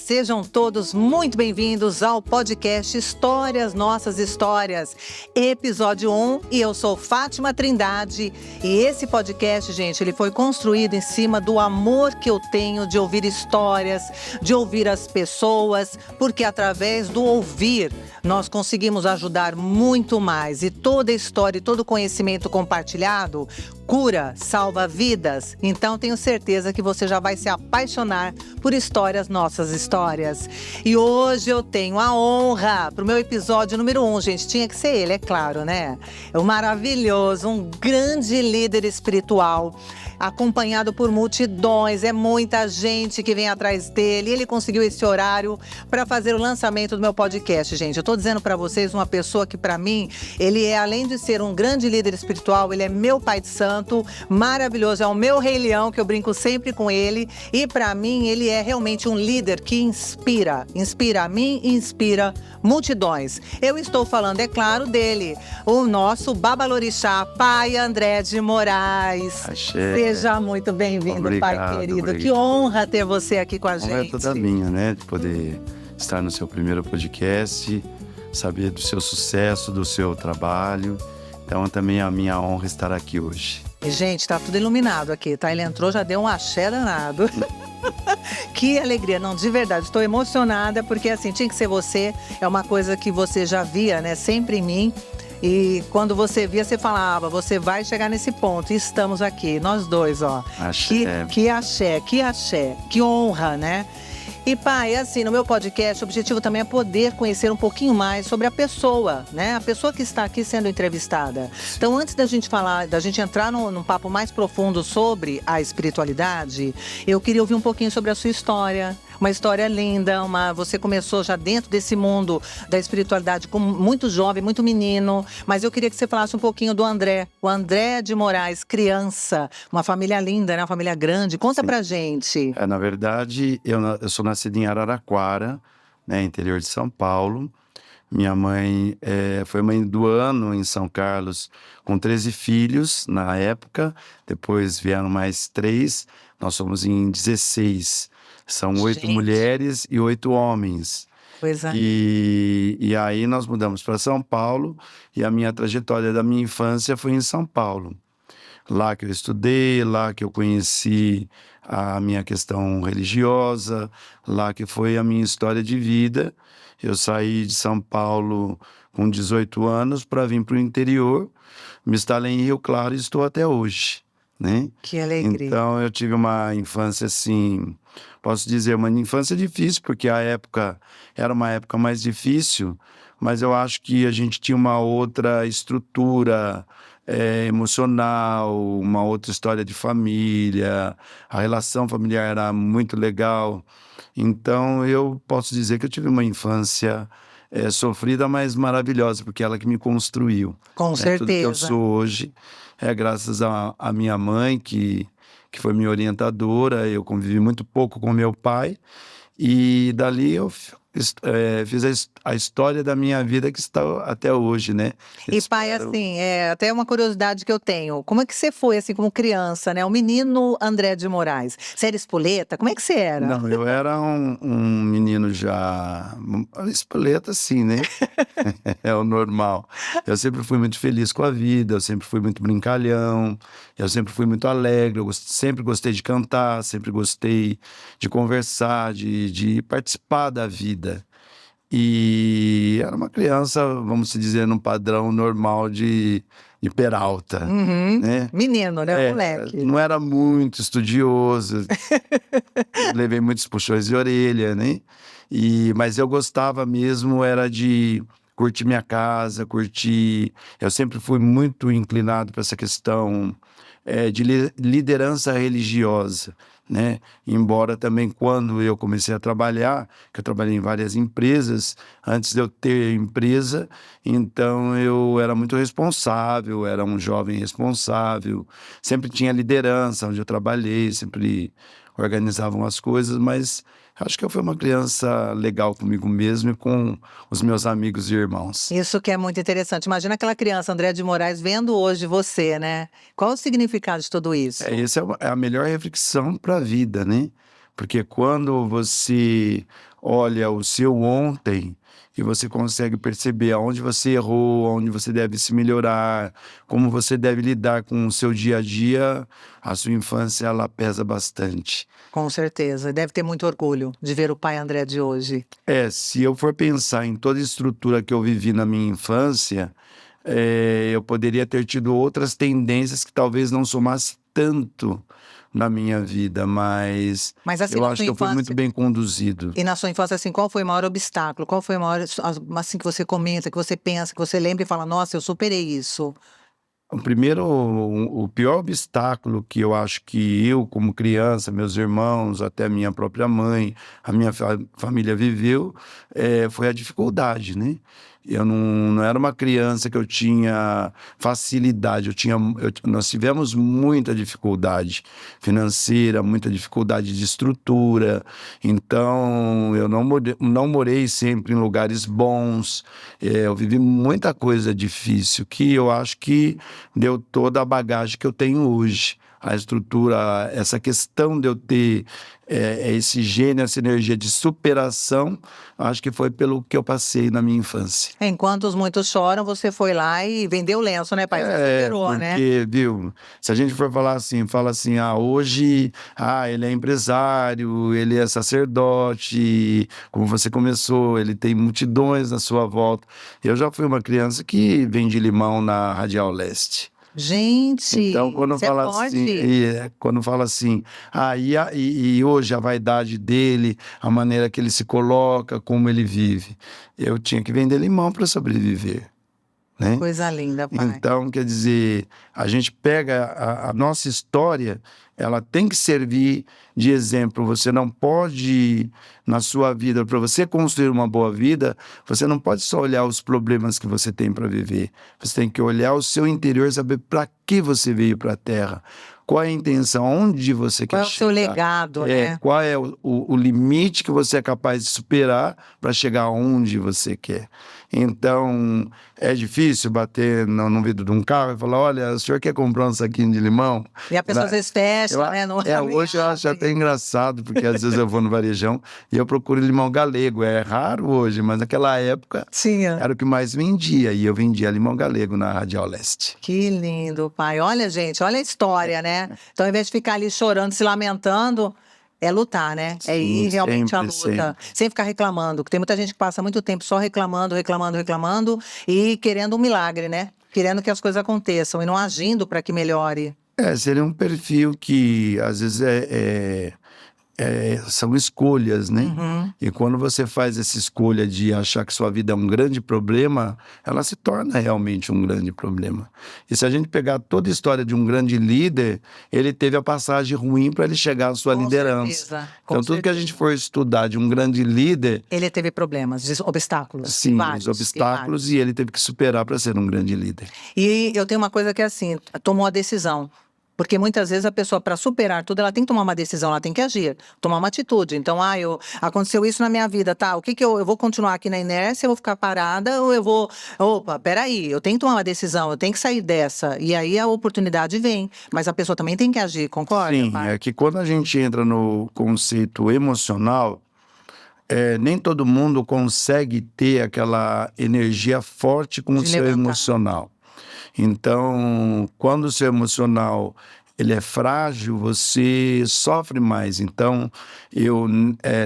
sejam todos muito bem-vindos ao podcast Histórias Nossas Histórias, episódio 1, e eu sou Fátima Trindade. E esse podcast, gente, ele foi construído em cima do amor que eu tenho de ouvir histórias, de ouvir as pessoas, porque através do ouvir nós conseguimos ajudar muito mais. E toda história e todo conhecimento compartilhado cura, salva vidas. Então tenho certeza que você já vai se apaixonar por Histórias Nossas Histórias. E hoje eu tenho a honra para o meu episódio número 1, gente. Tinha que ser ele, é claro, né? É um maravilhoso, um grande líder espiritual, acompanhado por multidões, é muita gente que vem atrás dele. Ele conseguiu esse horário para fazer o lançamento do meu podcast, gente. Eu tô dizendo para vocês, uma pessoa que para mim, ele é, além de ser um grande líder espiritual, ele é meu pai de santo, maravilhoso, é o meu rei leão, que eu brinco sempre com ele. E para mim, ele é realmente um líder que inspira a mim e inspira multidões. Eu estou falando, é claro, dele, o nosso babalorixá, pai André de Moraes. Axé. Seja muito bem-vindo, Obrigado, pai querido. obrigado. Que honra ter você aqui com a gente. A honra é toda minha, né? De poder estar no seu primeiro podcast, saber do seu sucesso, do seu trabalho. Então, também é a minha honra estar aqui hoje. E, gente, tá tudo iluminado aqui, tá? Ele entrou, já deu um axé danado. Que alegria, não, de verdade, estou emocionada, porque assim, tinha que ser você, é uma coisa que você já via, né, sempre em mim. E quando você via, você falava, você vai chegar nesse ponto. E estamos aqui, nós dois, ó. Axé. Que axé, que honra, né? E pai, assim, no meu podcast, o objetivo também é poder conhecer um pouquinho mais sobre a pessoa, né? A pessoa que está aqui sendo entrevistada. Então, antes da gente falar, da gente entrar num papo mais profundo sobre a espiritualidade, eu queria ouvir um pouquinho sobre a sua história. Uma história linda, você começou já dentro desse mundo da espiritualidade como muito jovem, muito menino, mas eu queria que você falasse um pouquinho do André, o André de Moraes, criança, uma família linda, né? Uma família grande. Conta pra gente. Na verdade, eu sou nascido em Araraquara, né, interior de São Paulo. Minha mãe foi mãe do ano em São Carlos, com 13 filhos na época. Depois vieram mais 3, nós somos em 16. São 8 mulheres e 8 homens. Pois é. E aí nós mudamos para São Paulo, e a minha trajetória da minha infância foi em São Paulo. Lá que eu estudei, lá que eu conheci a minha questão religiosa, lá que foi a minha história de vida. Eu saí de São Paulo com 18 anos para vir para o interior, me instalei em Rio Claro e estou até hoje, né? Que alegria. Então eu tive uma infância assim, posso dizer, uma infância difícil, porque a época era uma época mais difícil, mas eu acho que a gente tinha uma outra estrutura emocional, uma outra história de família, a relação familiar era muito legal. Então eu posso dizer que eu tive uma infância sofrida, mas maravilhosa, porque ela que me construiu. Com certeza. Tudo que eu sou hoje é graças à minha mãe, que foi minha orientadora. Eu convivi muito pouco com meu pai, e dali eu fiz a história da minha vida que está até hoje, né? E pai, assim, até uma curiosidade que eu tenho, como é que você foi, assim, como criança, né? O menino André de Moraes, você era espoleta? Como é que você era? Não, eu era um menino já, espoleta sim, né? É o normal. Eu sempre fui muito feliz com a vida, eu sempre fui muito brincalhão, eu sempre fui muito alegre, sempre gostei de cantar, sempre gostei de conversar, de participar da vida. E era uma criança, vamos dizer, num padrão normal de Peralta, né? Menino, né? Moleque. Não era muito estudioso, levei muitos puxões de orelha, né? Mas eu gostava mesmo, era de curtir minha casa, Eu sempre fui muito inclinado para essa questão de liderança religiosa, né? Embora também, quando eu comecei a trabalhar, que eu trabalhei em várias empresas, antes de eu ter empresa, então eu era muito responsável, era um jovem responsável, sempre tinha liderança onde eu trabalhei, sempre organizavam as coisas, mas acho que eu fui uma criança legal comigo mesmo e com os meus amigos e irmãos. Isso que é muito interessante. Imagina aquela criança, André de Moraes, vendo hoje você, né? Qual o significado de tudo isso? Essa é a melhor reflexão para a vida, né? Porque quando você olha o seu ontem e você consegue perceber aonde você errou, aonde você deve se melhorar, como você deve lidar com o seu dia a dia, a sua infância, ela pesa bastante. Com certeza. Deve ter muito orgulho de ver o pai André de hoje. Se eu for pensar em toda a estrutura que eu vivi na minha infância, eu poderia ter tido outras tendências que talvez não somasse tanto na minha vida, mas Mas assim, eu na acho sua que eu fui muito infância, bem conduzido. e na sua infância, assim, qual foi o maior obstáculo? Qual foi o maior, assim, que você comenta, que você pensa, que você lembra e fala, nossa, eu superei isso? O pior obstáculo que eu acho que eu, como criança, meus irmãos, até minha própria mãe, a minha família viveu, foi a dificuldade, né? Eu não era uma criança que eu tinha facilidade, nós tivemos muita dificuldade financeira, muita dificuldade de estrutura, então eu não morei sempre em lugares bons, eu vivi muita coisa difícil que eu acho que deu toda a bagagem que eu tenho hoje. A estrutura, essa questão de eu ter esse gênio, essa energia de superação, acho que foi pelo que eu passei na minha infância. Enquanto os muitos choram, você foi lá e vendeu o lenço, né, pai? Você superou, né? Porque, viu, se a gente for falar assim, fala assim, hoje, ele é empresário, ele é sacerdote, como você começou, ele tem multidões na sua volta. Eu já fui uma criança que vende limão na Radial Leste. Gente, Então, quando você fala pode? assim, quando fala assim, e hoje a vaidade dele, a maneira que ele se coloca, como ele vive, eu tinha que vender limão para sobreviver, né? Coisa linda, pai. Então, quer dizer, a gente pega a nossa história, ela tem que servir de exemplo. Você não pode, na sua vida, para você construir uma boa vida, você não pode só olhar os problemas que você tem para viver. Você tem que olhar o seu interior, saber para que você veio para a Terra. Qual é a intenção? Onde você quer Qual é o seu chegar? legado, né? Qual é o limite que você é capaz de superar para chegar onde você quer? Então, é difícil bater no vidro de um carro e falar, olha, o senhor quer comprar um saquinho de limão? E a pessoa às vezes fecha, né? Não Hoje eu acho até engraçado, porque às vezes eu vou no varejão e eu procuro limão galego. É raro hoje, mas naquela época tinha. era o que mais vendia. E eu vendia limão galego na Radial Leste. Que lindo, pai. Olha, gente, olha a história, né? Então, ao invés de ficar ali chorando, se lamentando, é lutar, né? É ir realmente à luta. Sem ficar reclamando. Porque tem muita gente que passa muito tempo só reclamando e querendo um milagre, né? Querendo que as coisas aconteçam e não agindo para que melhore. Seria um perfil que às vezes são escolhas, né? Uhum. E quando você faz essa escolha de achar que sua vida é um grande problema, ela se torna realmente um grande problema. E se a gente pegar toda a história de um grande líder, ele teve a passagem ruim para ele chegar à sua liderança. Então, tudo que a gente for estudar de um grande líder... Ele teve problemas, obstáculos. Sim, os obstáculos, e ele teve que superar para ser um grande líder. E eu tenho uma coisa que é assim, tomou a decisão. Porque muitas vezes a pessoa, para superar tudo, ela tem que tomar uma decisão, ela tem que agir, tomar uma atitude. Então, aconteceu isso na minha vida, tá? O que eu vou continuar aqui na inércia, eu vou ficar parada, ou eu vou... Opa, peraí, eu tenho que tomar uma decisão, eu tenho que sair dessa. E aí a oportunidade vem. Mas a pessoa também tem que agir, concorda? Sim, pai? é que quando a gente entra no conceito emocional, nem todo mundo consegue ter aquela energia forte com o seu emocional. Então, quando o seu emocional ele é frágil, você sofre mais. Então,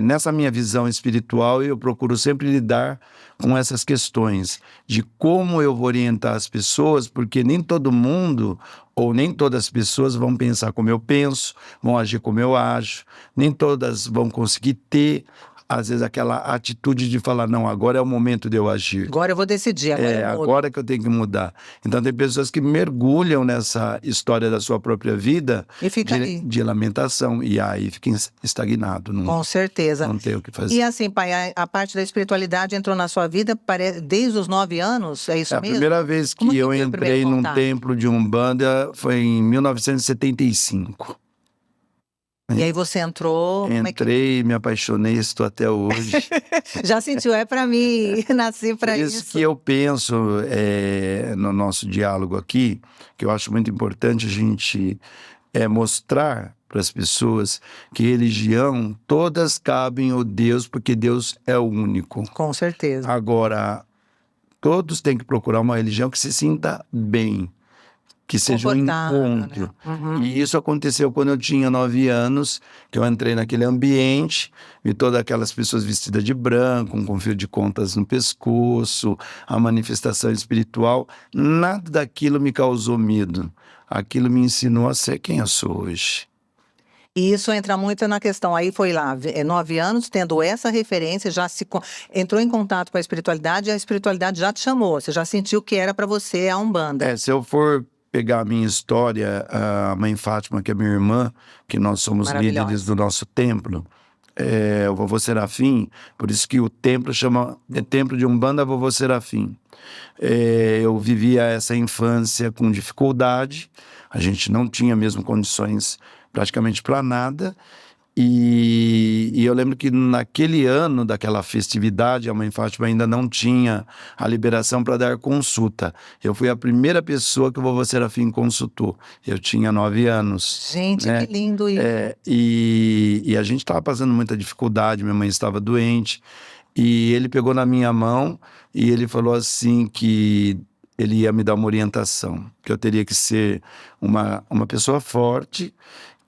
nessa minha visão espiritual, eu procuro sempre lidar com essas questões de como eu vou orientar as pessoas, porque nem todo mundo ou nem todas as pessoas vão pensar como eu penso, vão agir como eu ajo, nem todas vão conseguir ter às vezes aquela atitude de falar, não, agora é o momento de eu agir. Agora eu vou decidir, agora que eu tenho que mudar. Então tem pessoas que mergulham nessa história da sua própria vida e fica de lamentação, e aí fica estagnado. Com certeza. Não tem o que fazer. E assim, pai, a parte da espiritualidade entrou na sua vida desde os 9 anos, é isso mesmo? A primeira vez que eu entrei num templo de Umbanda foi em 1975. E aí você entrou... Entrei, me apaixonei, estou até hoje. Já sentiu, é para mim, nasci para isso. Isso que eu penso no nosso diálogo aqui, que eu acho muito importante a gente é mostrar para as pessoas que religião, todas cabem ao Deus, porque Deus é o único. Com certeza. Agora, todos têm que procurar uma religião que se sinta bem, que seja um Confortável, encontro. né? Uhum. E isso aconteceu quando eu tinha 9 anos, que eu entrei naquele ambiente, vi todas aquelas pessoas vestidas de branco, com fio de contas no pescoço, a manifestação espiritual. Nada daquilo me causou medo. Aquilo me ensinou a ser quem eu sou hoje. E isso entra muito na questão, aí foi lá, 9 anos, tendo essa referência, entrou em contato com a espiritualidade e a espiritualidade já te chamou, você já sentiu que era para você a Umbanda. Se eu for pegar a minha história, a mãe Fátima, que é minha irmã, que nós somos Maravilhosa. líderes do nosso templo, o Vovô Serafim, por isso que o templo chama Templo de Umbanda Vovô Serafim. Eu vivia essa infância com dificuldade, a gente não tinha mesmo condições praticamente para nada, e eu lembro que naquele ano daquela festividade, a mãe Fátima ainda não tinha a liberação para dar consulta. Eu fui a primeira pessoa que o Vovô Serafim consultou. Eu tinha 9 anos. Gente, né? que lindo isso. E a gente estava passando muita dificuldade, minha mãe estava doente, e ele pegou na minha mão e ele falou assim que ele ia me dar uma orientação, que eu teria que ser uma pessoa forte,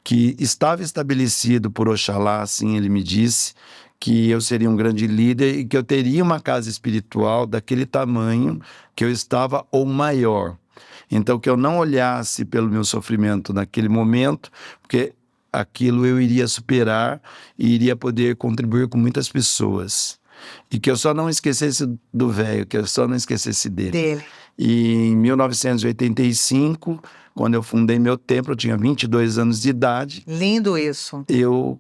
que estava estabelecido por Oxalá, assim ele me disse, que eu seria um grande líder e que eu teria uma casa espiritual daquele tamanho que eu estava ou maior. Então, que eu não olhasse pelo meu sofrimento naquele momento, porque aquilo eu iria superar e iria poder contribuir com muitas pessoas. E que eu só não esquecesse do velho, que eu só não esquecesse dele. E em 1985, quando eu fundei meu templo, eu tinha 22 anos de idade. Lindo isso. Eu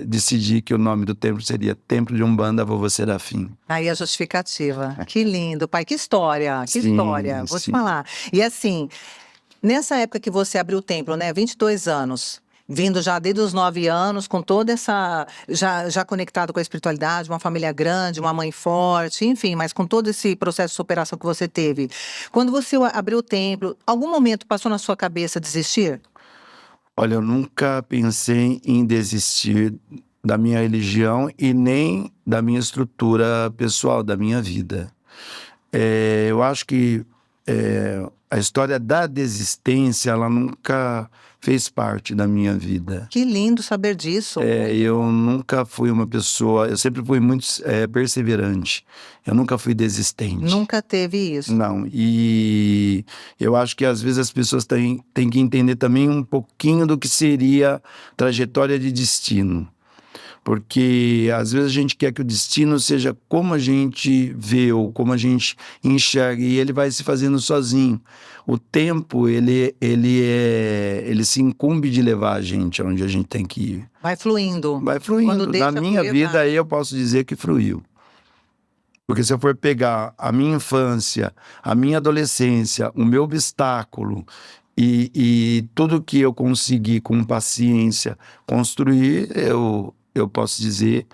decidi que o nome do templo seria Templo de Umbanda Vovô Serafim. Aí a justificativa. Que lindo, pai. Que história, que Sim, história. Vou te sim. falar. E assim, nessa época que você abriu o templo, né? 22 anos. Vindo já desde os 9 anos, com toda essa. Já conectado com a espiritualidade, uma família grande, uma mãe forte, enfim, mas com todo esse processo de superação que você teve. Quando você abriu o templo, algum momento passou na sua cabeça desistir? Olha, eu nunca pensei em desistir da minha religião e nem da minha estrutura pessoal, da minha vida. Eu acho que a história da desistência, ela nunca fez parte da minha vida. Que lindo saber disso. Eu nunca fui uma pessoa, eu sempre fui muito perseverante. Eu nunca fui desistente. Nunca teve isso. Não, e eu acho que às vezes as pessoas têm que entender também um pouquinho do que seria trajetória de destino. Porque às vezes a gente quer que o destino seja como a gente vê ou como a gente enxerga, e ele vai se fazendo sozinho. O tempo, ele se incumbe de levar a gente onde a gente tem que ir. Vai fluindo. Vai fluindo. Quando deixa Na minha fluir, vida, vai. aí eu posso dizer que fluiu. Porque se eu for pegar a minha infância, a minha adolescência, o meu obstáculo e tudo que eu consegui com paciência construir, eu posso dizer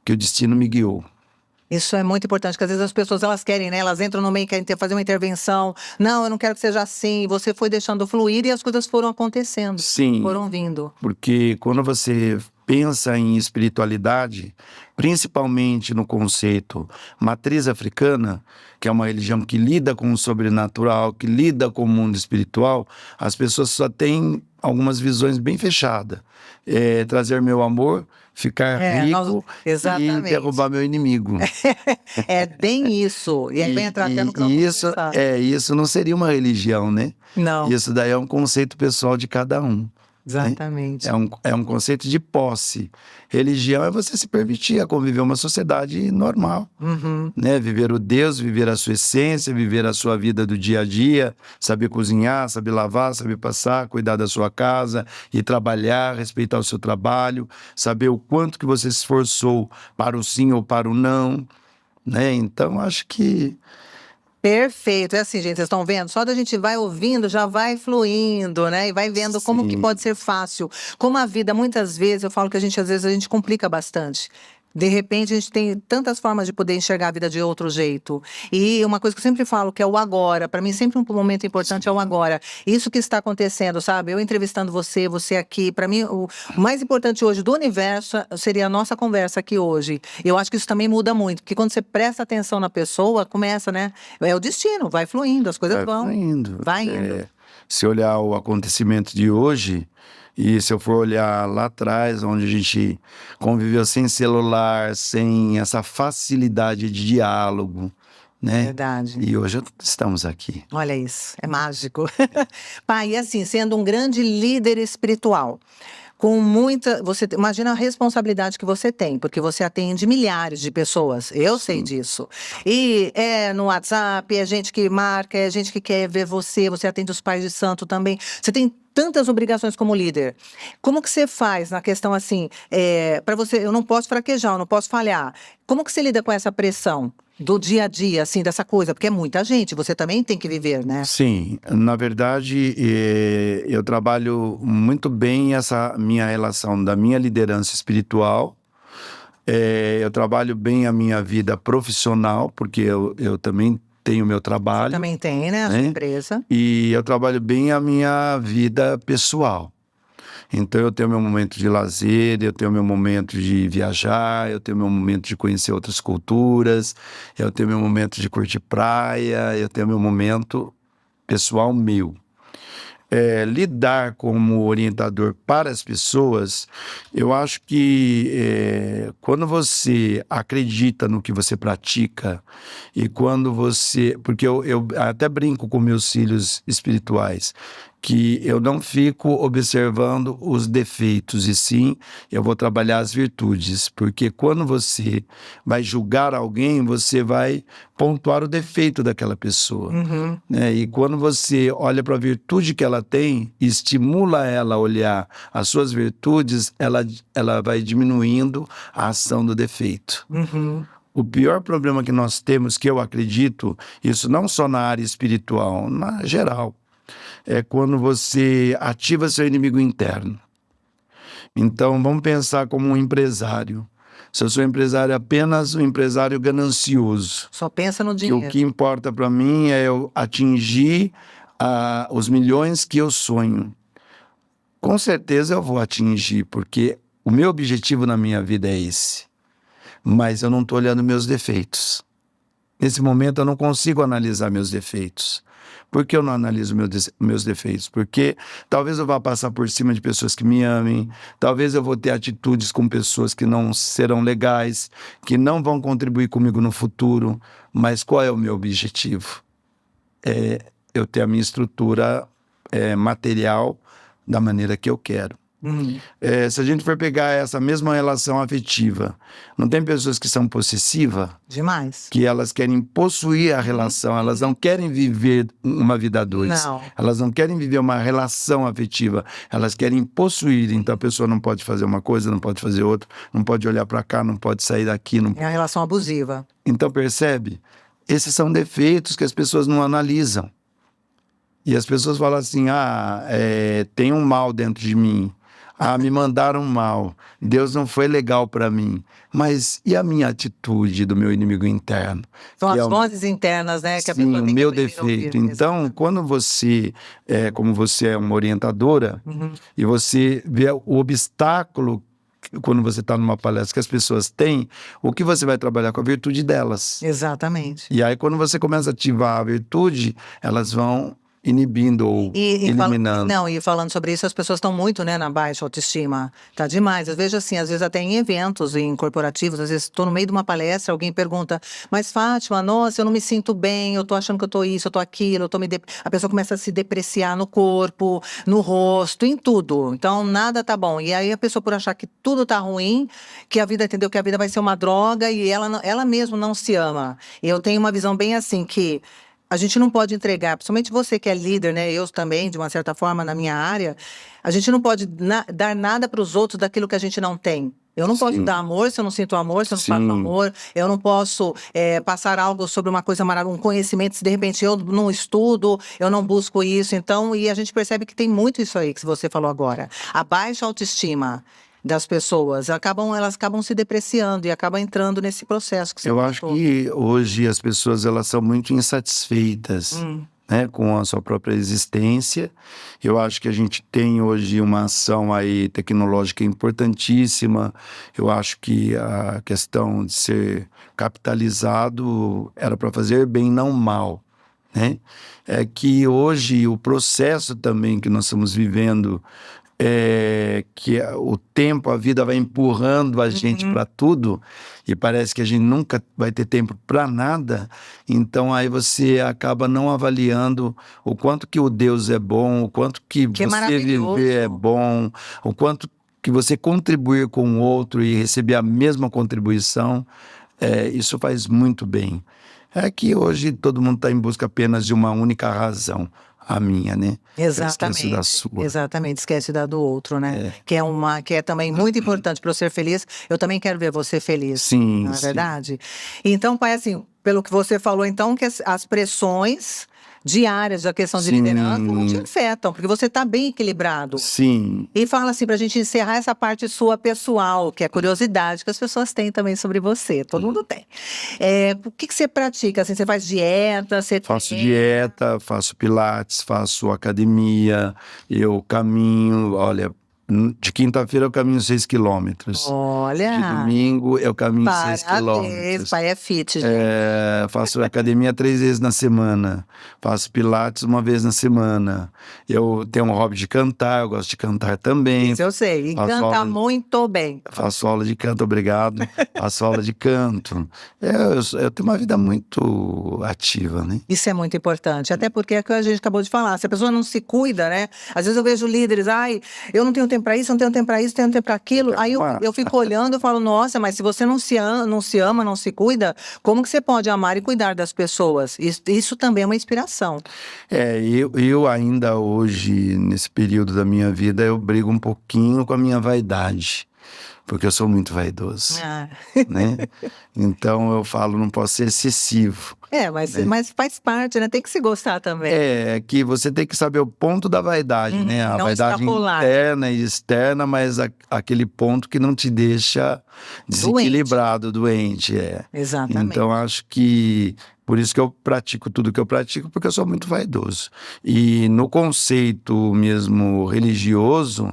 que o destino me guiou. Isso é muito importante, porque às vezes as pessoas elas querem, né? Elas entram no meio, querem fazer uma intervenção. Não, eu não quero que seja assim. Você foi deixando fluir e as coisas foram acontecendo. Sim. Foram vindo. Porque quando você pensa em espiritualidade, principalmente no conceito matriz africana, que é uma religião que lida com o sobrenatural, que lida com o mundo espiritual, as pessoas só têm algumas visões bem fechadas. Trazer meu amor, ficar rico e derrubar meu inimigo. É bem isso. E aí vem entrar até no campo isso não seria uma religião, né? Não. Isso daí é um conceito pessoal de cada um. Exatamente. É um conceito de posse. Religião é você se permitir a conviver uma sociedade normal. Uhum. Né? Viver o Deus, viver a sua essência, viver a sua vida do dia a dia, saber cozinhar, saber lavar, saber passar, cuidar da sua casa, ir trabalhar, respeitar o seu trabalho, saber o quanto que você se esforçou para o sim ou para o não. Né? Então, acho que... Perfeito. É assim, gente, vocês estão vendo? Só da gente vai ouvindo, já vai fluindo, né? E vai vendo como que pode ser fácil. Como a vida, muitas vezes, eu falo que às vezes a gente complica bastante. De repente, a gente tem tantas formas de poder enxergar a vida de outro jeito. E uma coisa que eu sempre falo, que é o agora. Para mim, sempre um momento importante é o agora. Isso que está acontecendo, sabe? Eu entrevistando você, você aqui. Para mim, o mais importante hoje do universo seria a nossa conversa aqui hoje. Eu acho que isso também muda muito, porque quando você presta atenção na pessoa, começa, né? É o destino, vai fluindo, as coisas vão. Vai indo. Vai indo. Se olhar o acontecimento de hoje, e se eu for olhar lá atrás, onde a gente conviveu sem celular, sem essa facilidade de diálogo, né? Verdade. E hoje estamos aqui. Olha isso, é mágico. Pai, e assim, sendo um grande líder espiritual, com muita. Imagina a responsabilidade que você tem, porque você atende milhares de pessoas. Eu sei disso. E é no WhatsApp, é gente que marca, é gente que quer ver você, você atende os pais de santo também. Você tem tantas obrigações como líder. Como que você faz na questão assim, para você, eu não posso fraquejar, eu não posso falhar. Como que você lida com essa pressão do dia a dia, assim, dessa coisa? Porque é muita gente, você também tem que viver, né? Sim, na verdade, eu trabalho muito bem essa minha relação da minha liderança espiritual. Eu trabalho bem a minha vida profissional, porque eu também tenho meu trabalho. Também tem, né? A sua empresa. E eu trabalho bem a minha vida pessoal. Então eu tenho meu momento de lazer, eu tenho meu momento de viajar, eu tenho meu momento de conhecer outras culturas, eu tenho meu momento de curtir praia, eu tenho meu momento pessoal meu. Lidar como orientador para as pessoas, eu acho que quando você acredita no que você pratica e quando você... Porque eu até brinco com meus filhos espirituais, que eu não fico observando os defeitos, e sim, eu vou trabalhar as virtudes, porque quando você vai julgar alguém, você vai pontuar o defeito daquela pessoa. Né? E quando você olha para a virtude que ela tem, estimula ela a olhar as suas virtudes, ela vai diminuindo a ação do defeito. O pior problema que nós temos, que eu acredito, isso não só na área espiritual, na geral, é quando você ativa seu inimigo interno. Então, vamos pensar como um empresário. Se eu sou empresário, apenas um empresário ganancioso. Só pensa no E dinheiro. o que importa para mim é eu atingir os milhões que eu sonho. Com certeza eu vou atingir, porque o meu objetivo na minha vida é esse. Mas eu não estou olhando meus defeitos. Nesse momento eu não consigo analisar meus defeitos. Por que eu não analiso meus defeitos? Porque talvez eu vá passar por cima de pessoas que me amem, talvez eu vou ter atitudes com pessoas que não serão legais, que não vão contribuir comigo no futuro, mas qual é o meu objetivo? Eu ter a minha estrutura material da maneira que eu quero. Se a gente for pegar essa mesma relação afetiva, não tem pessoas que são possessivas? Demais. Que elas querem possuir a relação, elas não querem viver uma vida a dois. Não. Elas não querem viver uma relação afetiva, elas querem possuir. Então a pessoa não pode fazer uma coisa, não pode fazer outra, não pode olhar para cá, não pode sair daqui. Não... É a relação abusiva. Então percebe? Esses são defeitos que as pessoas não analisam. E as pessoas falam assim, tem um mal dentro de mim. Me mandaram mal. Deus não foi legal para mim. Mas e a minha atitude do meu inimigo interno? São as vozes internas, né? Que a Sim, pessoa tem o meu que primeiro defeito. ouvir. Então, quando você, como você é uma orientadora, e você vê o obstáculo, quando você está numa palestra que as pessoas têm, o que você vai trabalhar com a virtude delas. Exatamente. E aí, quando você começa a ativar a virtude, elas vão inibindo ou eliminando. E falando sobre isso, as pessoas estão muito, né, na baixa autoestima. Tá demais. Eu vejo assim, às vezes até em eventos, em corporativos, às vezes estou no meio de uma palestra, alguém pergunta, mas Fátima, nossa, eu não me sinto bem, eu tô achando que eu tô isso, eu tô aquilo, a pessoa começa a se depreciar no corpo, no rosto, em tudo. Então, nada tá bom. E aí a pessoa, por achar que tudo tá ruim, que a vida, entendeu, que a vida vai ser uma droga e ela mesma não se ama. Eu tenho uma visão bem assim, que a gente não pode entregar, principalmente você que é líder, né? Eu também, de uma certa forma, na minha área, a gente não pode dar nada para os outros daquilo que a gente não tem. Eu não posso dar amor se eu não sinto amor, se eu não faço amor. Eu não posso passar algo sobre uma coisa maravilhosa, um conhecimento, se de repente eu não estudo, eu não busco isso. Então, e a gente percebe que tem muito isso aí que você falou agora. A baixa autoestima. das pessoas? Elas acabam se depreciando e acabam entrando nesse processo que você Eu acho contou. que hoje as pessoas elas são muito insatisfeitas, né, com a sua própria existência. Eu acho que a gente tem hoje uma ação aí tecnológica importantíssima. Eu acho que a questão de ser capitalizado era para fazer bem, não mal, né? É que hoje o processo também que nós estamos vivendo o tempo, a vida vai empurrando a gente para tudo e parece que a gente nunca vai ter tempo para nada. Então aí você acaba não avaliando o quanto que o Deus é bom, o quanto que Que é você maravilhoso. viver é bom, o quanto que você contribuir com o outro e receber a mesma contribuição, isso faz muito bem. É que hoje todo mundo está em busca apenas de uma única razão, a minha, né? Eu esqueço da sua. Exatamente, esquece da do outro, né? Que é também muito importante para eu ser feliz. Eu também quero ver você feliz. Sim, Não é sim. verdade? Então, pai, assim, pelo que você falou, então, que as pressões diárias da questão de Sim. liderança não te afetam, porque você está bem equilibrado. Sim. E fala assim, pra gente encerrar essa parte sua pessoal, que é a curiosidade que as pessoas têm também sobre você. Todo mundo tem. O que você pratica? Assim, você faz dieta? Você Faço treina? dieta, faço pilates, faço academia, eu caminho, olha, de quinta-feira eu caminho 6 quilômetros. De Olha, domingo eu caminho 6 parabéns, quilômetros. pai é fit, gente. Faço academia 3 vezes na semana. Faço pilates 1 vez na semana. Eu tenho um hobby de cantar, eu gosto de cantar também. Isso eu sei. E Faço canta aula- muito bem. Faço aula de canto, obrigado. Faço aula de canto. Eu tenho uma vida muito ativa, né? Isso é muito importante, até porque é o que a gente acabou de falar. Se a pessoa não se cuida, né? Às vezes eu vejo líderes, eu não tenho tempo para isso, não tenho tempo para isso, não tenho tempo para aquilo. Aí eu fico olhando e falo, nossa, mas se você não se ama, não se cuida, como que você pode amar e cuidar das pessoas? Isso também é uma inspiração. Eu ainda hoje, nesse período da minha vida, eu brigo um pouquinho com a minha vaidade, porque eu sou muito vaidoso, né? Então eu falo, não posso ser excessivo. Mas faz parte, né? Tem que se gostar também. É que você tem que saber o ponto da vaidade, né? A não vaidade extrapolar. interna e externa, mas aquele ponto que não te deixa desequilibrado, doente. Exatamente. Então acho que por isso que eu pratico tudo que eu pratico, porque eu sou muito vaidoso. E no conceito mesmo religioso,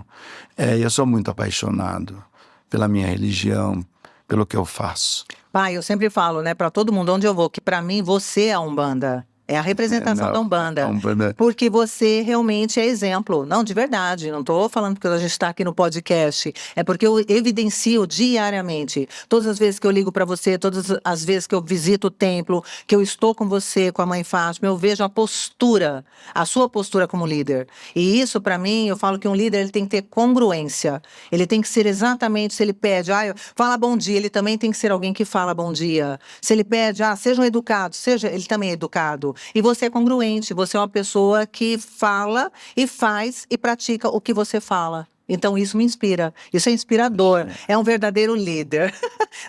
eu sou muito apaixonado pela minha religião, pelo que eu faço. Pai, eu sempre falo, né, para todo mundo onde eu vou, que para mim você é a Umbanda. É a representação da Umbanda. Porque você realmente é exemplo. Não, de verdade. Não estou falando porque a gente está aqui no podcast. É porque eu evidencio diariamente. Todas as vezes que eu ligo para você, todas as vezes que eu visito o templo, que eu estou com você, com a Mãe Fátima, eu vejo a sua postura como líder. E isso, para mim, eu falo que um líder ele tem que ter congruência. Ele tem que ser exatamente, se ele pede, fala bom dia, ele também tem que ser alguém que fala bom dia. Se ele pede, sejam educados, ele também é educado. E você é congruente, você é uma pessoa que fala e faz e pratica o que você fala. Então isso me inspira, isso é inspirador, é um verdadeiro líder.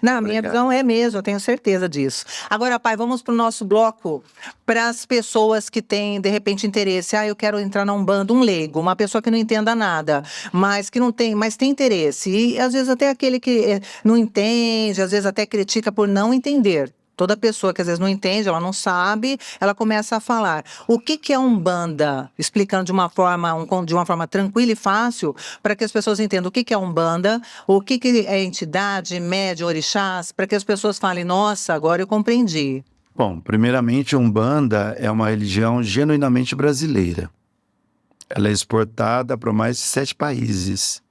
Na minha visão é mesmo, eu tenho certeza disso. Agora, pai, vamos para o nosso bloco, para as pessoas que têm, de repente, interesse. Eu quero entrar na Umbanda, um leigo, uma pessoa que não entenda nada, mas tem interesse. E às vezes até aquele que não entende, às vezes até critica por não entender. Toda pessoa que às vezes não entende, ela não sabe, ela começa a falar. O que é Umbanda? Explicando de uma forma tranquila e fácil, para que as pessoas entendam o que é Umbanda, o que é entidade, médium, orixás, para que as pessoas falem, nossa, agora eu compreendi. Bom, primeiramente, Umbanda é uma religião genuinamente brasileira. Ela é exportada para mais de 7 países.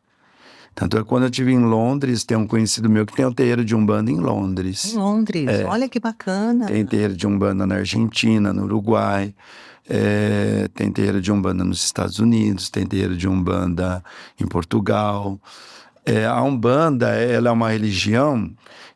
Tanto é que quando eu estive em Londres, tem um conhecido meu que tem um terreiro de Umbanda em Londres. Em Londres, olha que bacana. Tem terreiro de Umbanda na Argentina, no Uruguai, tem terreiro de Umbanda nos Estados Unidos, tem terreiro de Umbanda em Portugal. A Umbanda, ela é uma religião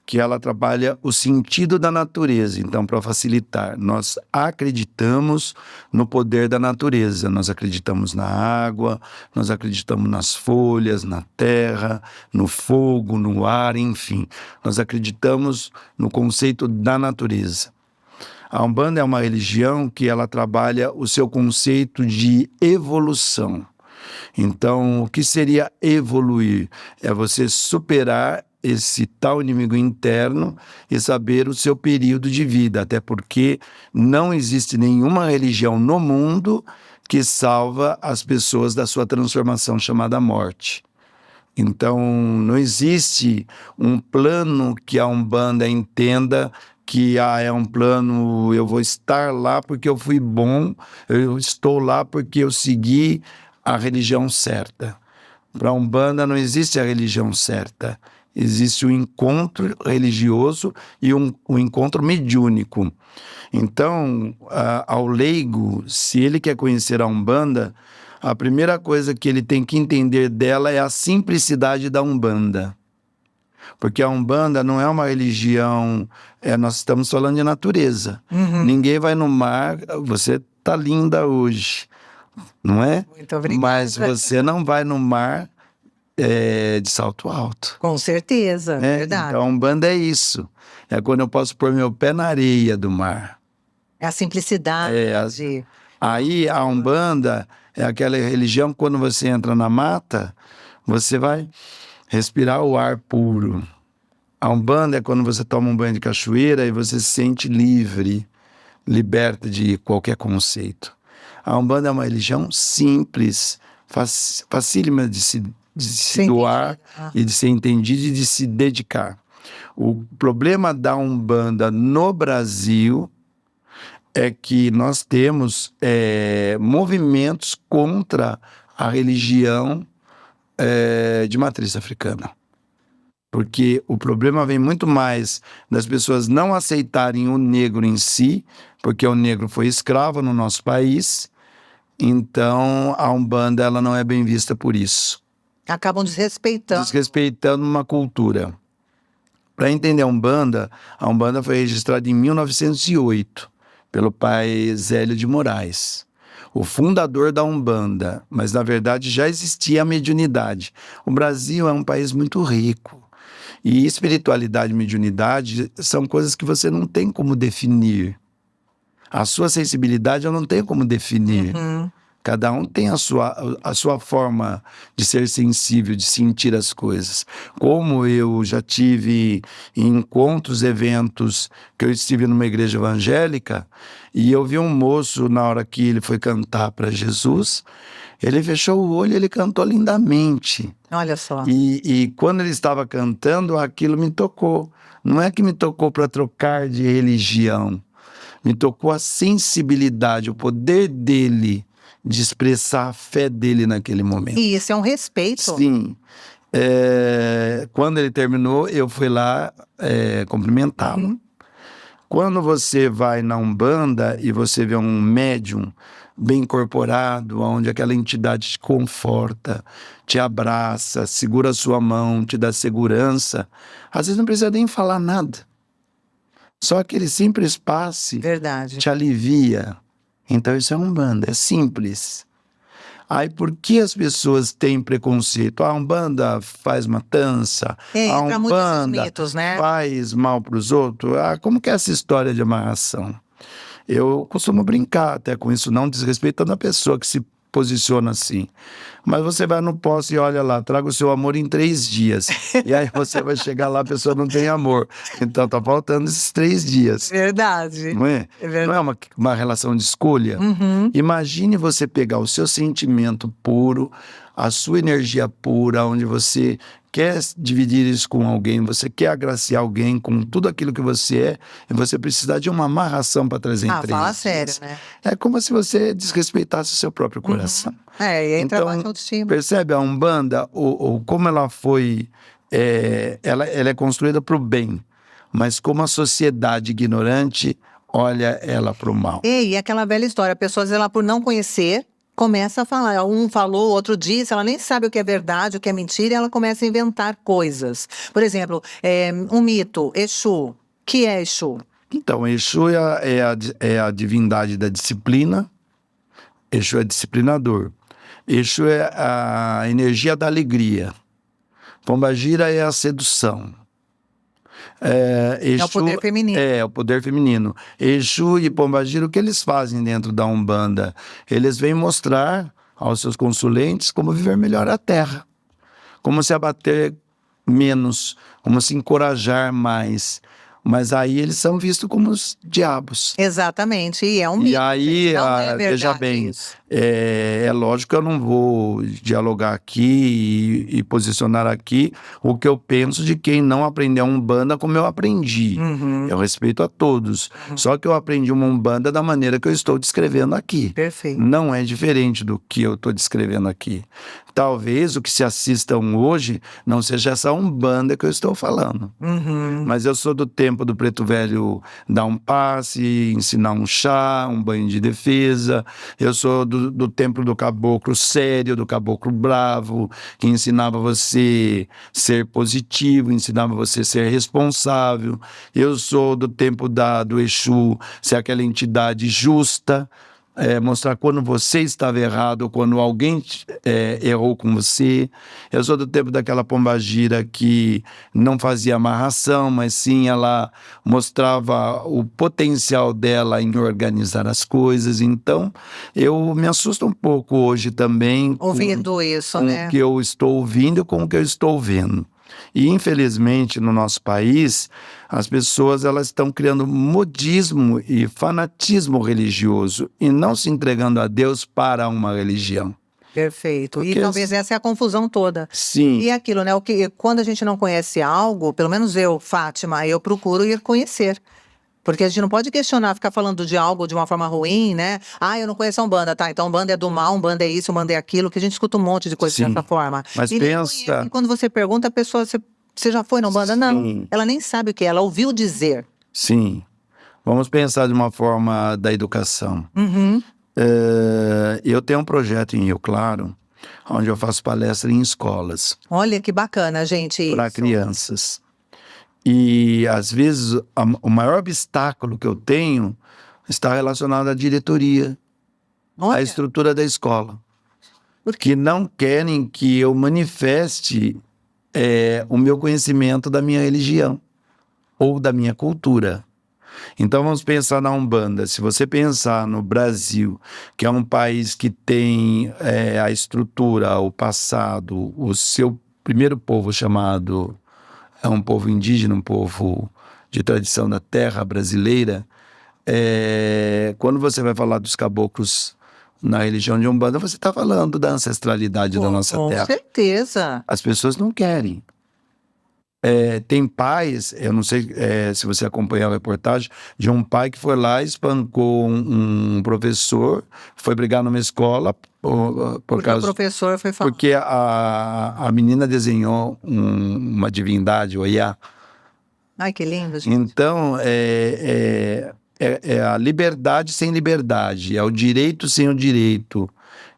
que ela trabalha o sentido da natureza. Então, para facilitar, nós acreditamos no poder da natureza. Nós acreditamos na água, nós acreditamos nas folhas, na terra, no fogo, no ar, enfim. Nós acreditamos no conceito da natureza. A Umbanda é uma religião que ela trabalha o seu conceito de evolução. Então, o que seria evoluir? É você superar esse tal inimigo interno e saber o seu período de vida, até porque não existe nenhuma religião no mundo que salva as pessoas da sua transformação chamada morte. Então, não existe um plano que a Umbanda entenda que é um plano, eu vou estar lá porque eu fui bom, eu estou lá porque eu segui a religião certa. Para a Umbanda não existe a religião certa, existe o encontro religioso e o encontro mediúnico. Então, ao leigo, se ele quer conhecer a Umbanda, a primeira coisa que ele tem que entender dela é a simplicidade da Umbanda. Porque a Umbanda não é uma religião, nós estamos falando de natureza. Ninguém vai no mar, você tá linda hoje, não é? Muito obrigada. Mas você não vai no mar de salto alto. Com certeza, verdade. Então a Umbanda é isso. É quando eu posso pôr meu pé na areia do mar. É a simplicidade. Aí a Umbanda é aquela religião que quando você entra na mata, você vai respirar o ar puro. A Umbanda é quando você toma um banho de cachoeira e você se sente livre, liberta de qualquer conceito. A Umbanda é uma religião simples, facílima de se doar e de ser entendida e de se dedicar. O problema da Umbanda no Brasil é que nós temos movimentos contra a religião de matriz africana. Porque o problema vem muito mais das pessoas não aceitarem o negro em si, porque o negro foi escravo no nosso país, então a Umbanda ela não é bem vista por isso. Acabam desrespeitando. Desrespeitando uma cultura. Para entender a Umbanda foi registrada em 1908, pelo pai Zélio de Moraes, o fundador da Umbanda, mas na verdade já existia a mediunidade. O Brasil é um país muito rico, e espiritualidade e mediunidade são coisas que você não tem como definir. A sua sensibilidade eu não tenho como definir. Cada um tem a sua forma de ser sensível, de sentir as coisas. Como eu já tive em encontros, eventos, que eu estive numa igreja evangélica, e eu vi um moço, na hora que ele foi cantar para Jesus, ele fechou o olho e ele cantou lindamente. Olha só. E quando ele estava cantando, aquilo me tocou. Não é que me tocou para trocar de religião. Me tocou a sensibilidade, o poder dele de expressar a fé dele naquele momento. E isso é um respeito. Sim. Quando ele terminou, eu fui lá cumprimentá-lo. Quando você vai na Umbanda e você vê um médium bem incorporado, onde aquela entidade te conforta, te abraça, segura a sua mão, te dá segurança, às vezes não precisa nem falar nada. Só aquele simples passe te alivia. Então isso é Umbanda, é simples. Aí por que as pessoas têm preconceito? A Umbanda faz matança, a Umbanda mitos, né? faz mal para os outros. Como que é essa história de amarração? Eu costumo brincar até com isso, não desrespeitando a pessoa que se posiciona assim. Mas você vai no posto e olha lá, traga o seu amor em 3 dias. E aí você vai chegar lá, a pessoa não tem amor. Então tá faltando esses 3 dias. Verdade. Não é? Verdade. Não é uma relação de escolha? Imagine você pegar o seu sentimento puro, a sua energia pura, onde você quer dividir isso com alguém, você quer agraciar alguém com tudo aquilo que você é, e você precisar de uma amarração para trazer em 3 fala dias. sério, né? É como se você desrespeitasse o seu próprio coração. E entra então, baixa autoestima. Percebe a Umbanda, como ela foi, ela é construída para o bem, mas como a sociedade ignorante olha ela para o mal. E aquela velha história, a pessoa, ela por não conhecer, começa a falar, um falou, outro disse, ela nem sabe o que é verdade, o que é mentira, e ela começa a inventar coisas. Por exemplo, um mito, Exu. Que é Exu? Então, Exu é a divindade da disciplina, Exu é disciplinador, Exu é a energia da alegria, Pombagira é a sedução. Exu, é o poder feminino. É o poder feminino. Exu e Pombagira, o que eles fazem dentro da Umbanda? Eles vêm mostrar aos seus consulentes como viver melhor a terra, como se abater menos, como se encorajar mais. Mas aí eles são vistos como os diabos. Exatamente, e é um E mito, aí, gente, não é veja verdade bem, isso. é lógico que eu não vou dialogar aqui e posicionar aqui o que eu penso de quem não aprendeu Umbanda como eu aprendi. Uhum, Eu respeito a todos. Só que eu aprendi uma Umbanda da maneira que eu estou descrevendo aqui. perfeito. Não é diferente do que eu estou descrevendo aqui. Talvez o que se assistam hoje não seja essa Umbanda que eu estou falando. Uhum. Mas eu sou do tempo do preto velho dar um passe, ensinar um chá, um banho de defesa. Eu sou do tempo do caboclo sério, do caboclo bravo, que ensinava você ser positivo, ensinava você ser responsável. Eu sou do tempo do Exu, ser aquela entidade justa, mostrar quando você estava errado ou quando alguém errou com você. Eu sou do tempo daquela pombagira que não fazia amarração, mas sim ela mostrava o potencial dela em organizar as coisas. Então, eu me assusto um pouco hoje também Ouvindo isso, com o né? que eu estou ouvindo e com o que eu estou vendo. E, infelizmente, no nosso país, as pessoas elas estão criando modismo e fanatismo religioso e não se entregando a Deus para uma religião. Perfeito. E Porque, talvez essa é a confusão toda. sim, E é aquilo, né? Quando a gente não conhece algo, pelo menos eu, Fátima, eu procuro ir conhecer. Porque a gente não pode questionar, ficar falando de algo de uma forma ruim, né? Ah, eu não conheço a Umbanda, tá? Então Umbanda é do mal, Umbanda é isso, Umbanda é aquilo, que a gente escuta um monte de coisa sim. dessa forma. Mas E nem pensa, conhece. E quando você pergunta, a pessoa, você já foi na Umbanda? Não. sim, Ela nem sabe o que é, ela ouviu dizer. sim. Vamos pensar de uma forma da educação. Uhum. Eu tenho um projeto em Rio Claro, onde eu faço palestra em escolas Olha que bacana, gente, para isso. crianças. E, às vezes, o maior obstáculo que eu tenho está relacionado à diretoria, à Olha, estrutura da escola, por quê? que não querem que eu manifeste o meu conhecimento da minha religião ou da minha cultura. Então vamos pensar na Umbanda. Se você pensar no Brasil, que é um país que tem a estrutura, o passado, o seu primeiro povo chamado, é um povo indígena, um povo de tradição da terra brasileira, quando você vai falar dos caboclos na religião de Umbanda, você está falando da ancestralidade da nossa Com terra. certeza. As pessoas não querem. Tem pais, eu não sei se você acompanhou a reportagem, de um pai que foi lá e espancou um professor, foi brigar numa escola por Porque o professor foi falar. porque a menina desenhou uma divindade, o Iá. Ai, que lindo, gente. Então, é a liberdade sem liberdade, é o direito sem o direito,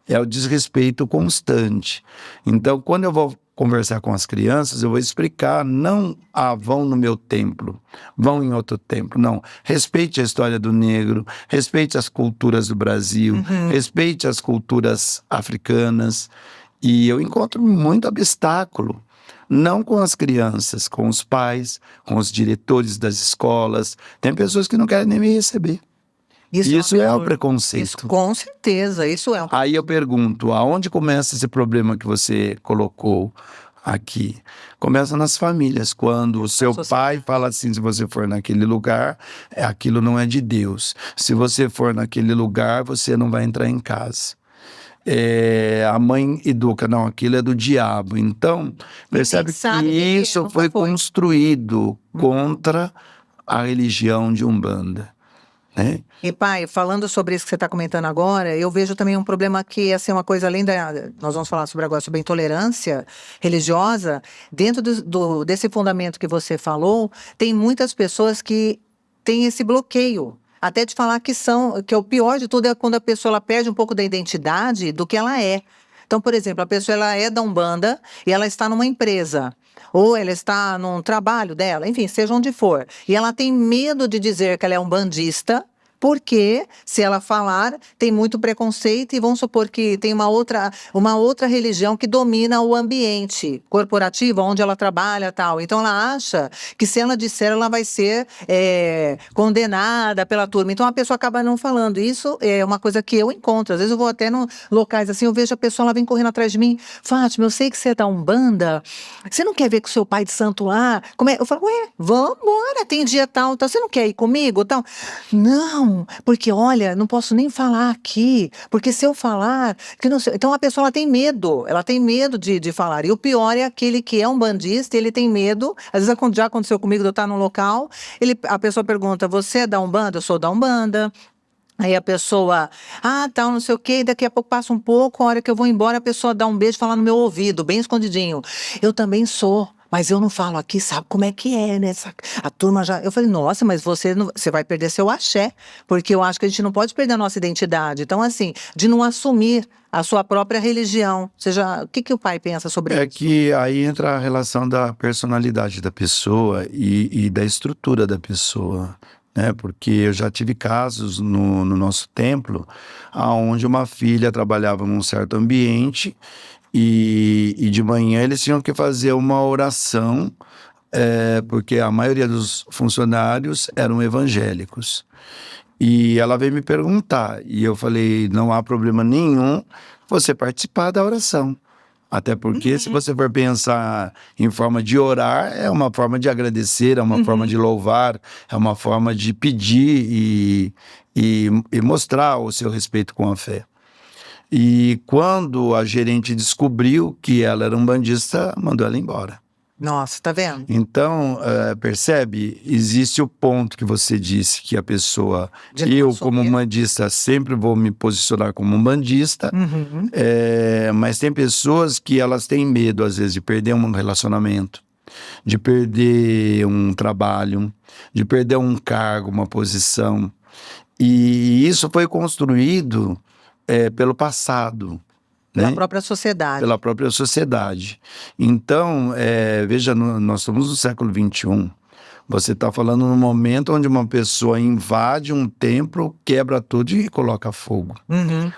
é o desrespeito constante. Então, quando eu vou conversar com as crianças, eu vou explicar, não vão no meu templo, vão em outro templo, não. Respeite a história do negro, respeite as culturas do Brasil, respeite as culturas africanas. E eu encontro muito obstáculo, não com as crianças, com os pais, com os diretores das escolas. Tem pessoas que não querem nem me receber. Isso um é o absurdo. preconceito. Isso, com certeza, isso é um. Aí eu pergunto, aonde começa esse problema que você colocou aqui? Começa nas famílias, quando o seu pai fala assim, se você for naquele lugar, aquilo não é de Deus. Se você for naquele lugar, você não vai entrar em casa. A mãe educa, não, aquilo é do diabo. Então, percebe que isso foi construído contra a religião de Umbanda, né? E pai, falando sobre isso que você está comentando agora, eu vejo também um problema que, assim, uma coisa além nós vamos falar sobre agora, sobre a intolerância religiosa, dentro desse fundamento que você falou, tem muitas pessoas que têm esse bloqueio, até de falar que é o pior de tudo é quando a pessoa ela perde um pouco da identidade do que ela é. Então, por exemplo, a pessoa ela é da Umbanda e ela está numa empresa, ou ela está num trabalho dela, enfim, seja onde for, e ela tem medo de dizer que ela é umbandista, porque se ela falar, tem muito preconceito e vamos supor que tem uma outra religião que domina o ambiente corporativo, onde ela trabalha e tal. Então ela acha que se ela disser, ela vai ser condenada pela turma. Então a pessoa acaba não falando. Isso é uma coisa que eu encontro. Às vezes eu vou até em locais assim, eu vejo a pessoa, ela vem correndo atrás de mim. Fátima, eu sei que você é da Umbanda. Você não quer ver com o seu pai de santo lá? Como é? Eu falo, ué, vamos embora, tem dia tal, tal. Você não quer ir comigo, tal? Não, porque olha, não posso nem falar aqui, porque se eu falar, que não sei. Então a pessoa ela tem medo de falar. E o pior é aquele que é um bandista, ele tem medo. Às vezes já aconteceu comigo de eu estar num local, a pessoa pergunta: você é da Umbanda? Eu sou da Umbanda. Aí a pessoa, tal, não sei o quê, e daqui a pouco passa um pouco, a hora que eu vou embora, a pessoa dá um beijo e fala no meu ouvido, bem escondidinho. Eu também sou, mas eu não falo aqui, sabe como é que é, né? A turma já. Eu falei, nossa, mas você vai perder seu axé, porque eu acho que a gente não pode perder a nossa identidade. Então, assim, de não assumir a sua própria religião. O que o pai pensa sobre isso? É que aí entra a relação da personalidade da pessoa e da estrutura da pessoa, né? Porque eu já tive casos no nosso templo, onde uma filha trabalhava num certo ambiente e de manhã eles tinham que fazer uma oração, porque a maioria dos funcionários eram evangélicos. E ela veio me perguntar, e eu falei, não há problema nenhum você participar da oração. Até porque, se você for pensar em forma de orar, é uma forma de agradecer, é uma forma de louvar, é uma forma de pedir e mostrar o seu respeito com a fé. E quando a gerente descobriu que ela era umbandista, mandou ela embora. Nossa, tá vendo? Então, percebe? Existe o ponto que você disse que a pessoa... Eu, como umbandista, sempre vou me posicionar como umbandista, mas tem pessoas que elas têm medo, às vezes, de perder um relacionamento, de perder um trabalho, de perder um cargo, uma posição. E isso foi construído pelo passado. Pela própria sociedade. Pela própria sociedade. Então, veja, nós estamos no século XXI. Você está falando num momento onde uma pessoa invade um templo, quebra tudo e coloca fogo.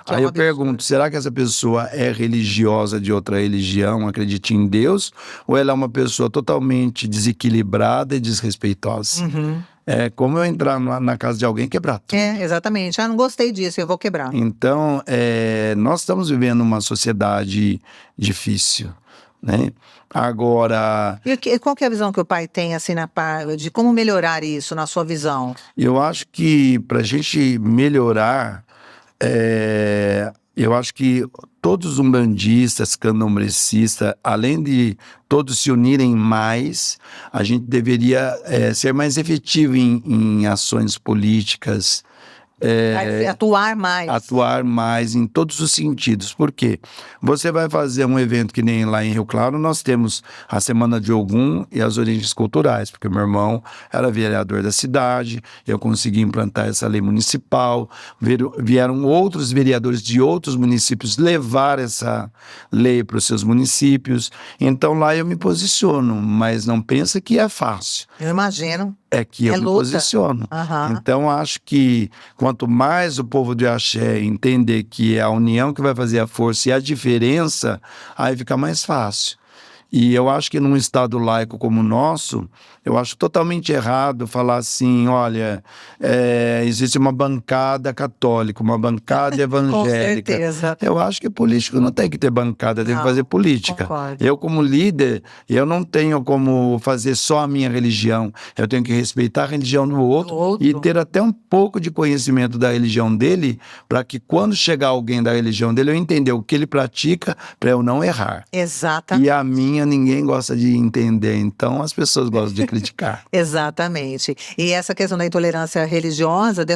Aí eu pergunto, será que essa pessoa é religiosa de outra religião, acredita em Deus? Ou ela é uma pessoa totalmente desequilibrada e desrespeitosa? É como eu entrar na casa de alguém e quebrar tudo. Exatamente. Não gostei disso, eu vou quebrar. Então, nós estamos vivendo uma sociedade difícil, né? Agora... E qual que é a visão que o pai tem, assim, de como melhorar isso, na sua visão? Eu acho que para a gente melhorar, eu acho que todos os umbandistas, candomblecistas, além de todos se unirem mais, a gente deveria ser mais efetivo em ações políticas. Atuar mais. Atuar mais em todos os sentidos. Por quê? Você vai fazer um evento que nem lá em Rio Claro, nós temos a Semana de Ogum e as origens culturais, porque meu irmão era vereador da cidade, eu consegui implantar essa lei municipal, vieram outros vereadores de outros municípios levar essa lei para os seus municípios. Então lá eu me posiciono, mas não pensa que é fácil. Eu imagino. É que eu me posiciono. Então, acho que quanto mais o povo de Axé entender que é a união que vai fazer a força e a diferença, aí fica mais fácil. E eu acho que num estado laico como o nosso, eu acho totalmente errado falar assim, olha, existe uma bancada católica, uma bancada evangélica. Com certeza. Eu acho que político não tem que ter bancada, tem que fazer política. Concordo. Eu, como líder, eu não tenho como fazer só a minha religião. Eu tenho que respeitar a religião do outro e ter até um pouco de conhecimento da religião dele, para que quando chegar alguém da religião dele, eu entender o que ele pratica, para eu não errar. Exatamente. E a minha ninguém gosta de entender, então as pessoas gostam de criticar. Exatamente. E essa questão da intolerância religiosa,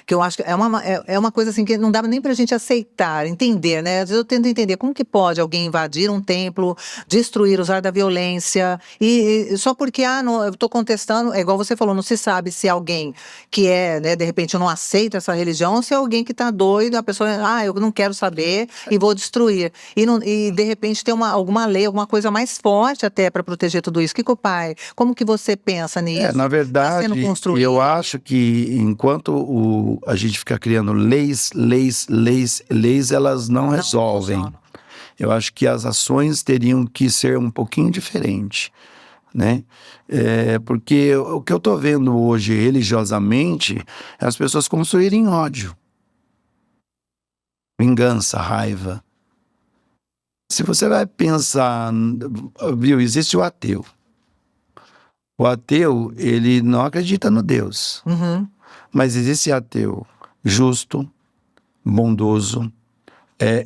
que eu acho que é uma coisa assim que não dá nem pra gente aceitar, entender, né? Às vezes eu tento entender como que pode alguém invadir um templo, destruir, usar da violência, e só porque, não, eu tô contestando, é igual você falou, não se sabe se alguém que né, de repente não aceita essa religião, ou se é alguém que tá doido, a pessoa, eu não quero saber e vou destruir. E de repente tem alguma lei, alguma coisa mais mais forte até para proteger tudo isso. O pai, como que você pensa nisso? Na verdade, sendo construído? eu acho que enquanto a gente fica criando leis, elas não resolvem. funcionam. Eu acho que as ações teriam que ser um pouquinho diferentes, né? Porque o que eu estou vendo hoje religiosamente é as pessoas construírem ódio, vingança, raiva. Se você vai pensar, viu, existe o ateu. O ateu, ele não acredita no Deus, Uhum. mas existe ateu justo, bondoso,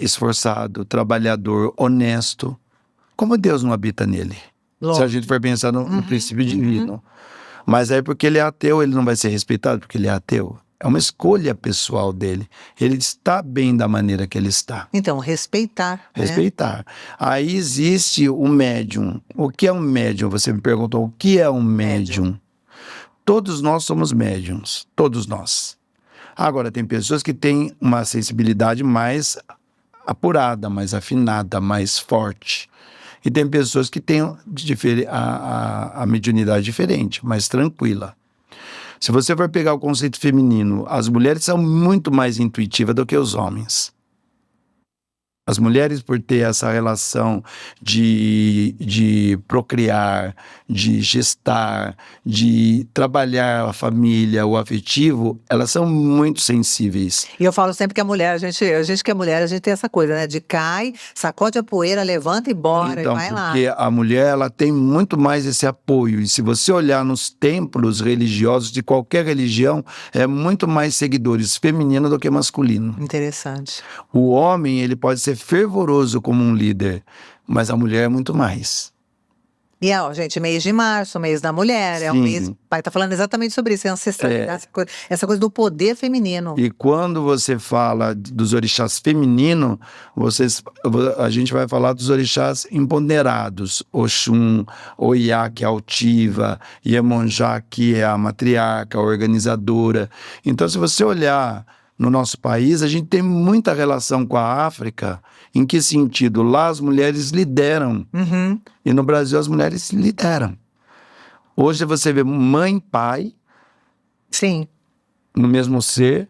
esforçado, trabalhador, honesto. Como Deus não habita nele? Se a Lógico. gente for pensar no princípio divino. Mas aí porque ele é ateu, ele não vai ser respeitado porque ele é ateu. É uma escolha pessoal dele. Ele está bem da maneira que ele está. Então, respeitar. né? Respeitar. Aí existe o médium. O que é um médium? Você me perguntou o que é um médium. Todos nós somos médiums. Todos nós. Agora, tem pessoas que têm uma sensibilidade mais apurada, mais afinada, mais forte. E tem pessoas que têm a mediunidade diferente, mais tranquila. Se você for pegar o conceito feminino, as mulheres são muito mais intuitivas do que os homens. As mulheres, por ter essa relação de procriar, de gestar, de trabalhar a família, o afetivo, elas são muito sensíveis. E eu falo sempre que a mulher, a gente que é mulher, a gente tem essa coisa, né? De cai, sacode a poeira, levanta e bora, Então, e vai lá. porque a mulher, ela tem muito mais esse apoio. E se você olhar nos templos religiosos de qualquer religião, é muito mais seguidores feminino do que masculino. Interessante. O homem, ele pode ser fervoroso como um líder, mas a mulher é muito mais. E, ó, gente, mês de março, mês da mulher, é um Sim. mês. O pai tá falando exatamente sobre isso, é ancestralidade, essa coisa do poder feminino. E quando você fala dos orixás femininos, a gente vai falar dos orixás empoderados. Oxum, Oiá, que é a altiva, Iemonjá, que é a matriarca, a organizadora. Então, se você olhar no nosso país, a gente tem muita relação com a África. Em que sentido? Lá as mulheres lideram. Uhum. E no Brasil as mulheres lideram. Hoje você vê mãe e pai Sim. no mesmo ser,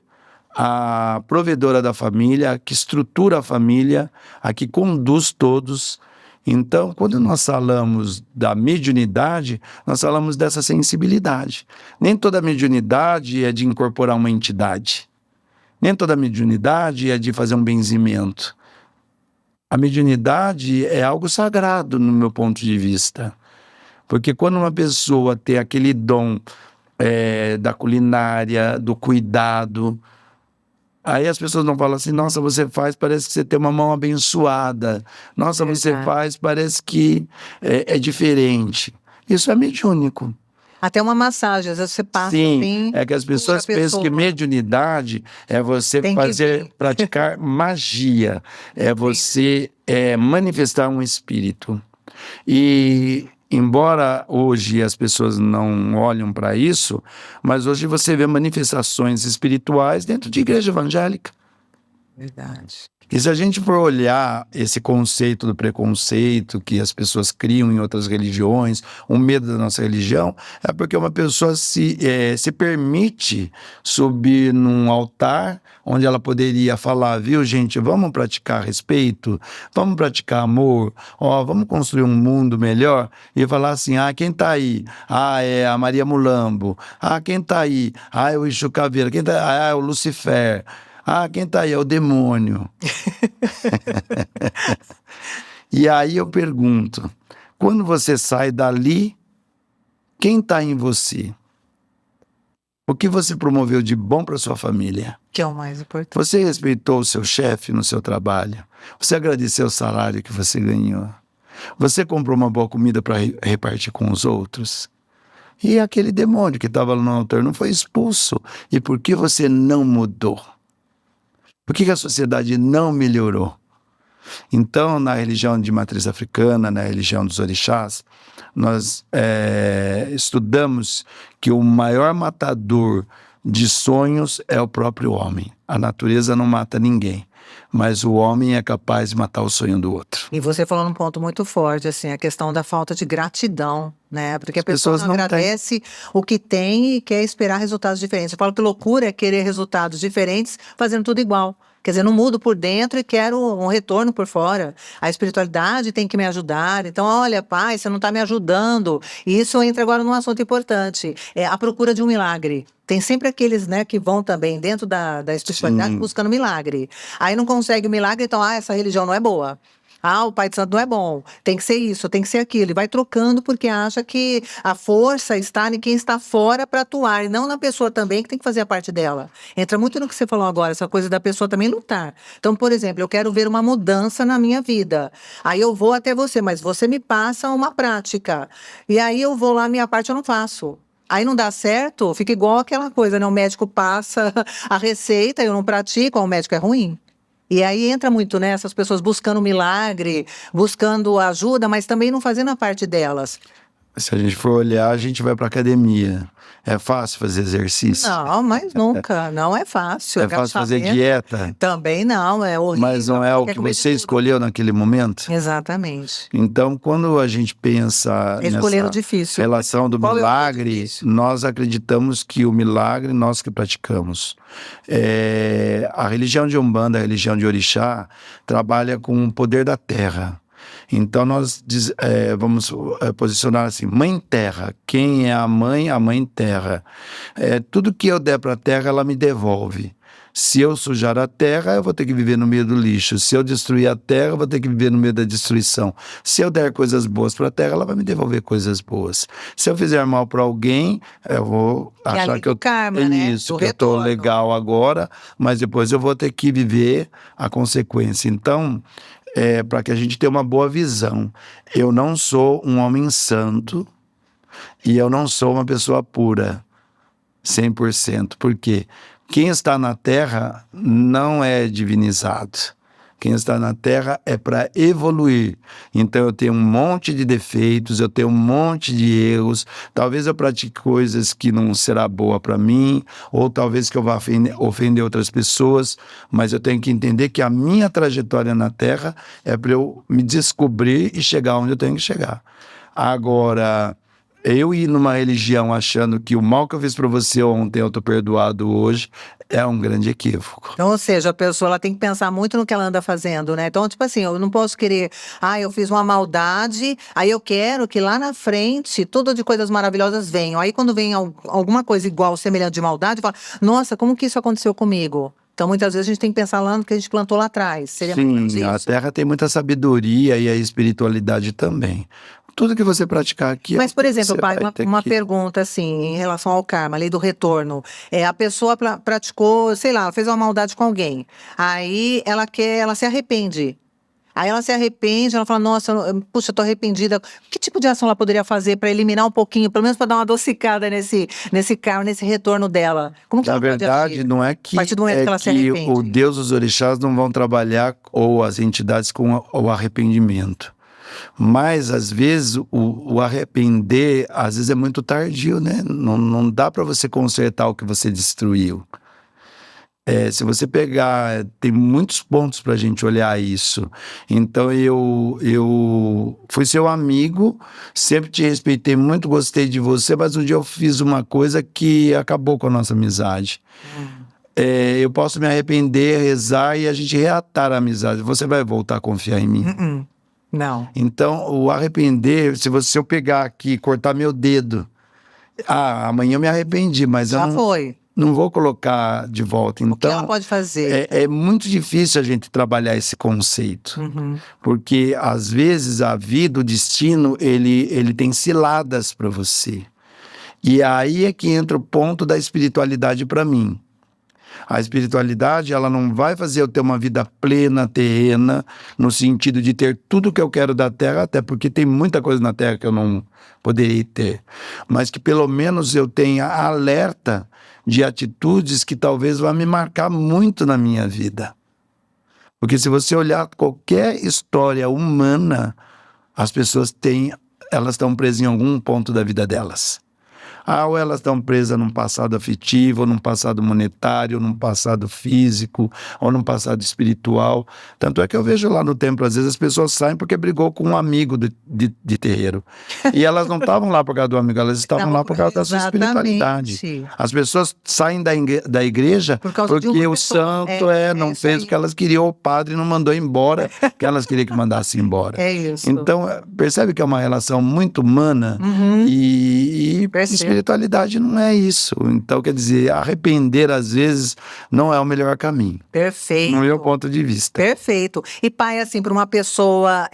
a provedora da família, a que estrutura a família, a que conduz todos. Então, quando nós falamos da mediunidade, nós falamos dessa sensibilidade. Nem toda mediunidade é de incorporar uma entidade. Nem toda mediunidade é de fazer um benzimento. A mediunidade é algo sagrado, no meu ponto de vista. Porque quando uma pessoa tem aquele dom da culinária, do cuidado, aí as pessoas não falam assim, nossa, você faz, parece que você tem uma mão abençoada. Nossa, você faz, parece que é diferente. Isso é mediúnico. Até uma massagem, às vezes você passa Sim, assim, é que as pessoas puxa a pensam que pessoa. mediunidade é você Tem que vir. praticar magia, é você manifestar um espírito. E embora hoje as pessoas não olham para isso, mas hoje você vê manifestações espirituais dentro de igreja evangélica. Verdade. E se a gente for olhar esse conceito do preconceito que as pessoas criam em outras religiões, o medo da nossa religião, é porque uma pessoa se permite subir num altar onde ela poderia falar, viu gente, vamos praticar respeito, vamos praticar amor, vamos construir um mundo melhor, e falar assim, quem tá aí? É a Maria Mulambo. Quem tá aí? É o Exu Caveira. Quem tá aí? É o Lucifer. Quem tá aí? É o demônio. E aí eu pergunto, quando você sai dali, quem tá em você? O que você promoveu de bom para sua família? Que é o mais importante. Você respeitou o seu chefe no seu trabalho? Você agradeceu o salário que você ganhou? Você comprou uma boa comida para repartir com os outros? E aquele demônio que estava lá no altar não foi expulso? E por que você não mudou? Por que a sociedade não melhorou? Então, na religião de matriz africana, na religião dos orixás, nós estudamos que o maior matador de sonhos é o próprio homem. A natureza não mata ninguém, mas o homem é capaz de matar o sonho do outro. E você falou num ponto muito forte, assim, a questão da falta de gratidão, né? Porque a pessoa pessoas não não agradece o que tem e quer esperar resultados diferentes. Eu falo que loucura é querer resultados diferentes fazendo tudo igual. Quer dizer, não mudo por dentro e quero um retorno por fora. A espiritualidade tem que me ajudar. Então, olha, pai, você não está me ajudando. E isso entra agora num assunto importante. É a procura de um milagre. Tem sempre aqueles, né, que vão também dentro da espiritualidade Sim. buscando milagre. Aí não consegue o milagre, então, essa religião não é boa. O Pai de Santo não é bom, tem que ser isso, tem que ser aquilo. E vai trocando porque acha que a força está em quem está fora para atuar, e não na pessoa também que tem que fazer a parte dela. Entra muito no que você falou agora, essa coisa da pessoa também lutar. Então, por exemplo, eu quero ver uma mudança na minha vida. Aí eu vou até você, mas você me passa uma prática. E aí eu vou lá, minha parte eu não faço. Aí não dá certo, fica igual aquela coisa, né? O médico passa a receita, eu não pratico, o médico é ruim. E aí entra muito nessas pessoas buscando milagre, buscando ajuda, mas também não fazendo a parte delas. Se a gente for olhar, a gente vai para academia. É fácil fazer exercício? Não, mas nunca. Não é fácil. É fácil fazer dieta? Também não, é horrível. Mas não é o Quer que comer de você tudo. escolheu naquele momento? Exatamente. Então, quando a gente pensa Escolher o nessa difícil. relação do Qual é o milagre, difícil? nós acreditamos que o milagre nós que praticamos. A religião de Umbanda, a religião de Orixá, trabalha com o poder da terra. Então, nós vamos posicionar assim, Mãe Terra. Quem é a Mãe Terra. Tudo que eu der para a terra, ela me devolve. Se eu sujar a terra, eu vou ter que viver no meio do lixo. Se eu destruir a terra, eu vou ter que viver no meio da destruição. Se eu der coisas boas para a terra, ela vai me devolver coisas boas. Se eu fizer mal para alguém, eu vou achar que eu karma, né? isso, Do que eu estou retorno. legal agora, mas depois eu vou ter que viver a consequência. Então, para que a gente tenha uma boa visão, eu não sou um homem santo e eu não sou uma pessoa pura, 100%. Por quê? Quem está na Terra não é divinizado. Quem está na Terra é para evoluir. Então eu tenho um monte de defeitos, eu tenho um monte de erros. Talvez eu pratique coisas que não será boa para mim, ou talvez que eu vá ofender outras pessoas, mas eu tenho que entender que a minha trajetória na Terra é para eu me descobrir e chegar onde eu tenho que chegar. Agora, eu ir numa religião achando que o mal que eu fiz para você ontem eu estou perdoado hoje é um grande equívoco. Então, ou seja, a pessoa ela tem que pensar muito no que ela anda fazendo, né? Então, tipo assim, eu não posso querer, eu fiz uma maldade, aí eu quero que lá na frente tudo de coisas maravilhosas venham. Aí quando vem alguma coisa igual, semelhante de maldade, eu falo, nossa, como que isso aconteceu comigo? Então, muitas vezes a gente tem que pensar lá no que a gente plantou lá atrás. Seria mais ou menos Sim, a isso? Terra tem muita sabedoria e a espiritualidade também. Tudo que você praticar aqui... Mas, por exemplo, você pai, vai ter uma que... pergunta assim, em relação ao karma, a lei do retorno. A pessoa praticou, sei lá, fez uma maldade com alguém. Aí ela se arrepende. Aí ela se arrepende, ela fala, nossa, puxa, eu tô arrependida. Que tipo de ação ela poderia fazer para eliminar um pouquinho, pelo menos para dar uma adocicada nesse karma, nesse retorno dela? Como que Na ela pode verdade, agir? não é A que, partir do momento que ela se que arrepende. o Deus dos orixás não vão trabalhar, ou as entidades, com o arrependimento. Mas, às vezes, o arrepender, às vezes é muito tardio, né? Não dá para você consertar o que você destruiu. Se você pegar, tem muitos pontos para a gente olhar isso. Então, eu fui seu amigo, sempre te respeitei muito, gostei de você, mas um dia eu fiz uma coisa que acabou com a nossa amizade. Eu posso me arrepender, rezar e a gente reatar a amizade. Você vai voltar a confiar em mim? Não. Então, o arrepender, se eu pegar aqui e cortar meu dedo, amanhã eu me arrependi, mas Já eu foi. não vou colocar de volta. O que ela Então, pode fazer? é muito difícil a gente trabalhar esse conceito, porque às vezes a vida, o destino, ele tem ciladas para você. E aí é que entra o ponto da espiritualidade para mim. A espiritualidade, ela não vai fazer eu ter uma vida plena, terrena, no sentido de ter tudo que eu quero da Terra, até porque tem muita coisa na Terra que eu não poderia ter. Mas que pelo menos eu tenha alerta de atitudes que talvez vá me marcar muito na minha vida. Porque se você olhar qualquer história humana, as pessoas elas estão presas em algum ponto da vida delas. Ou elas estão presas num passado afetivo, ou num passado monetário, ou num passado físico, ou num passado espiritual. Tanto é que eu vejo lá no templo, às vezes as pessoas saem porque brigou com um amigo de terreiro. E elas não estavam lá por causa do amigo, elas estavam lá por causa da sua espiritualidade. As pessoas saem da igreja porque o santo não fez o que elas queriam, o padre não mandou embora, que elas queriam que mandasse embora. É isso. Então, percebe que é uma relação muito humana e espiritualidade não é isso. Então, quer dizer, arrepender às vezes não é o melhor caminho. Perfeito. No meu ponto de vista. Perfeito. E pai, assim, para uma pessoa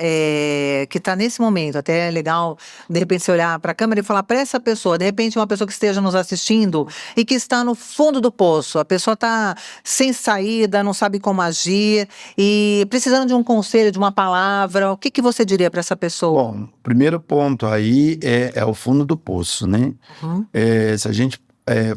que está nesse momento, até é legal, de repente, você olhar para a câmera e falar para essa pessoa, de repente, uma pessoa que esteja nos assistindo e que está no fundo do poço, a pessoa está sem saída, não sabe como agir e precisando de um conselho, de uma palavra, o que você diria para essa pessoa? Bom, o primeiro ponto aí é o fundo do poço, né? Se a gente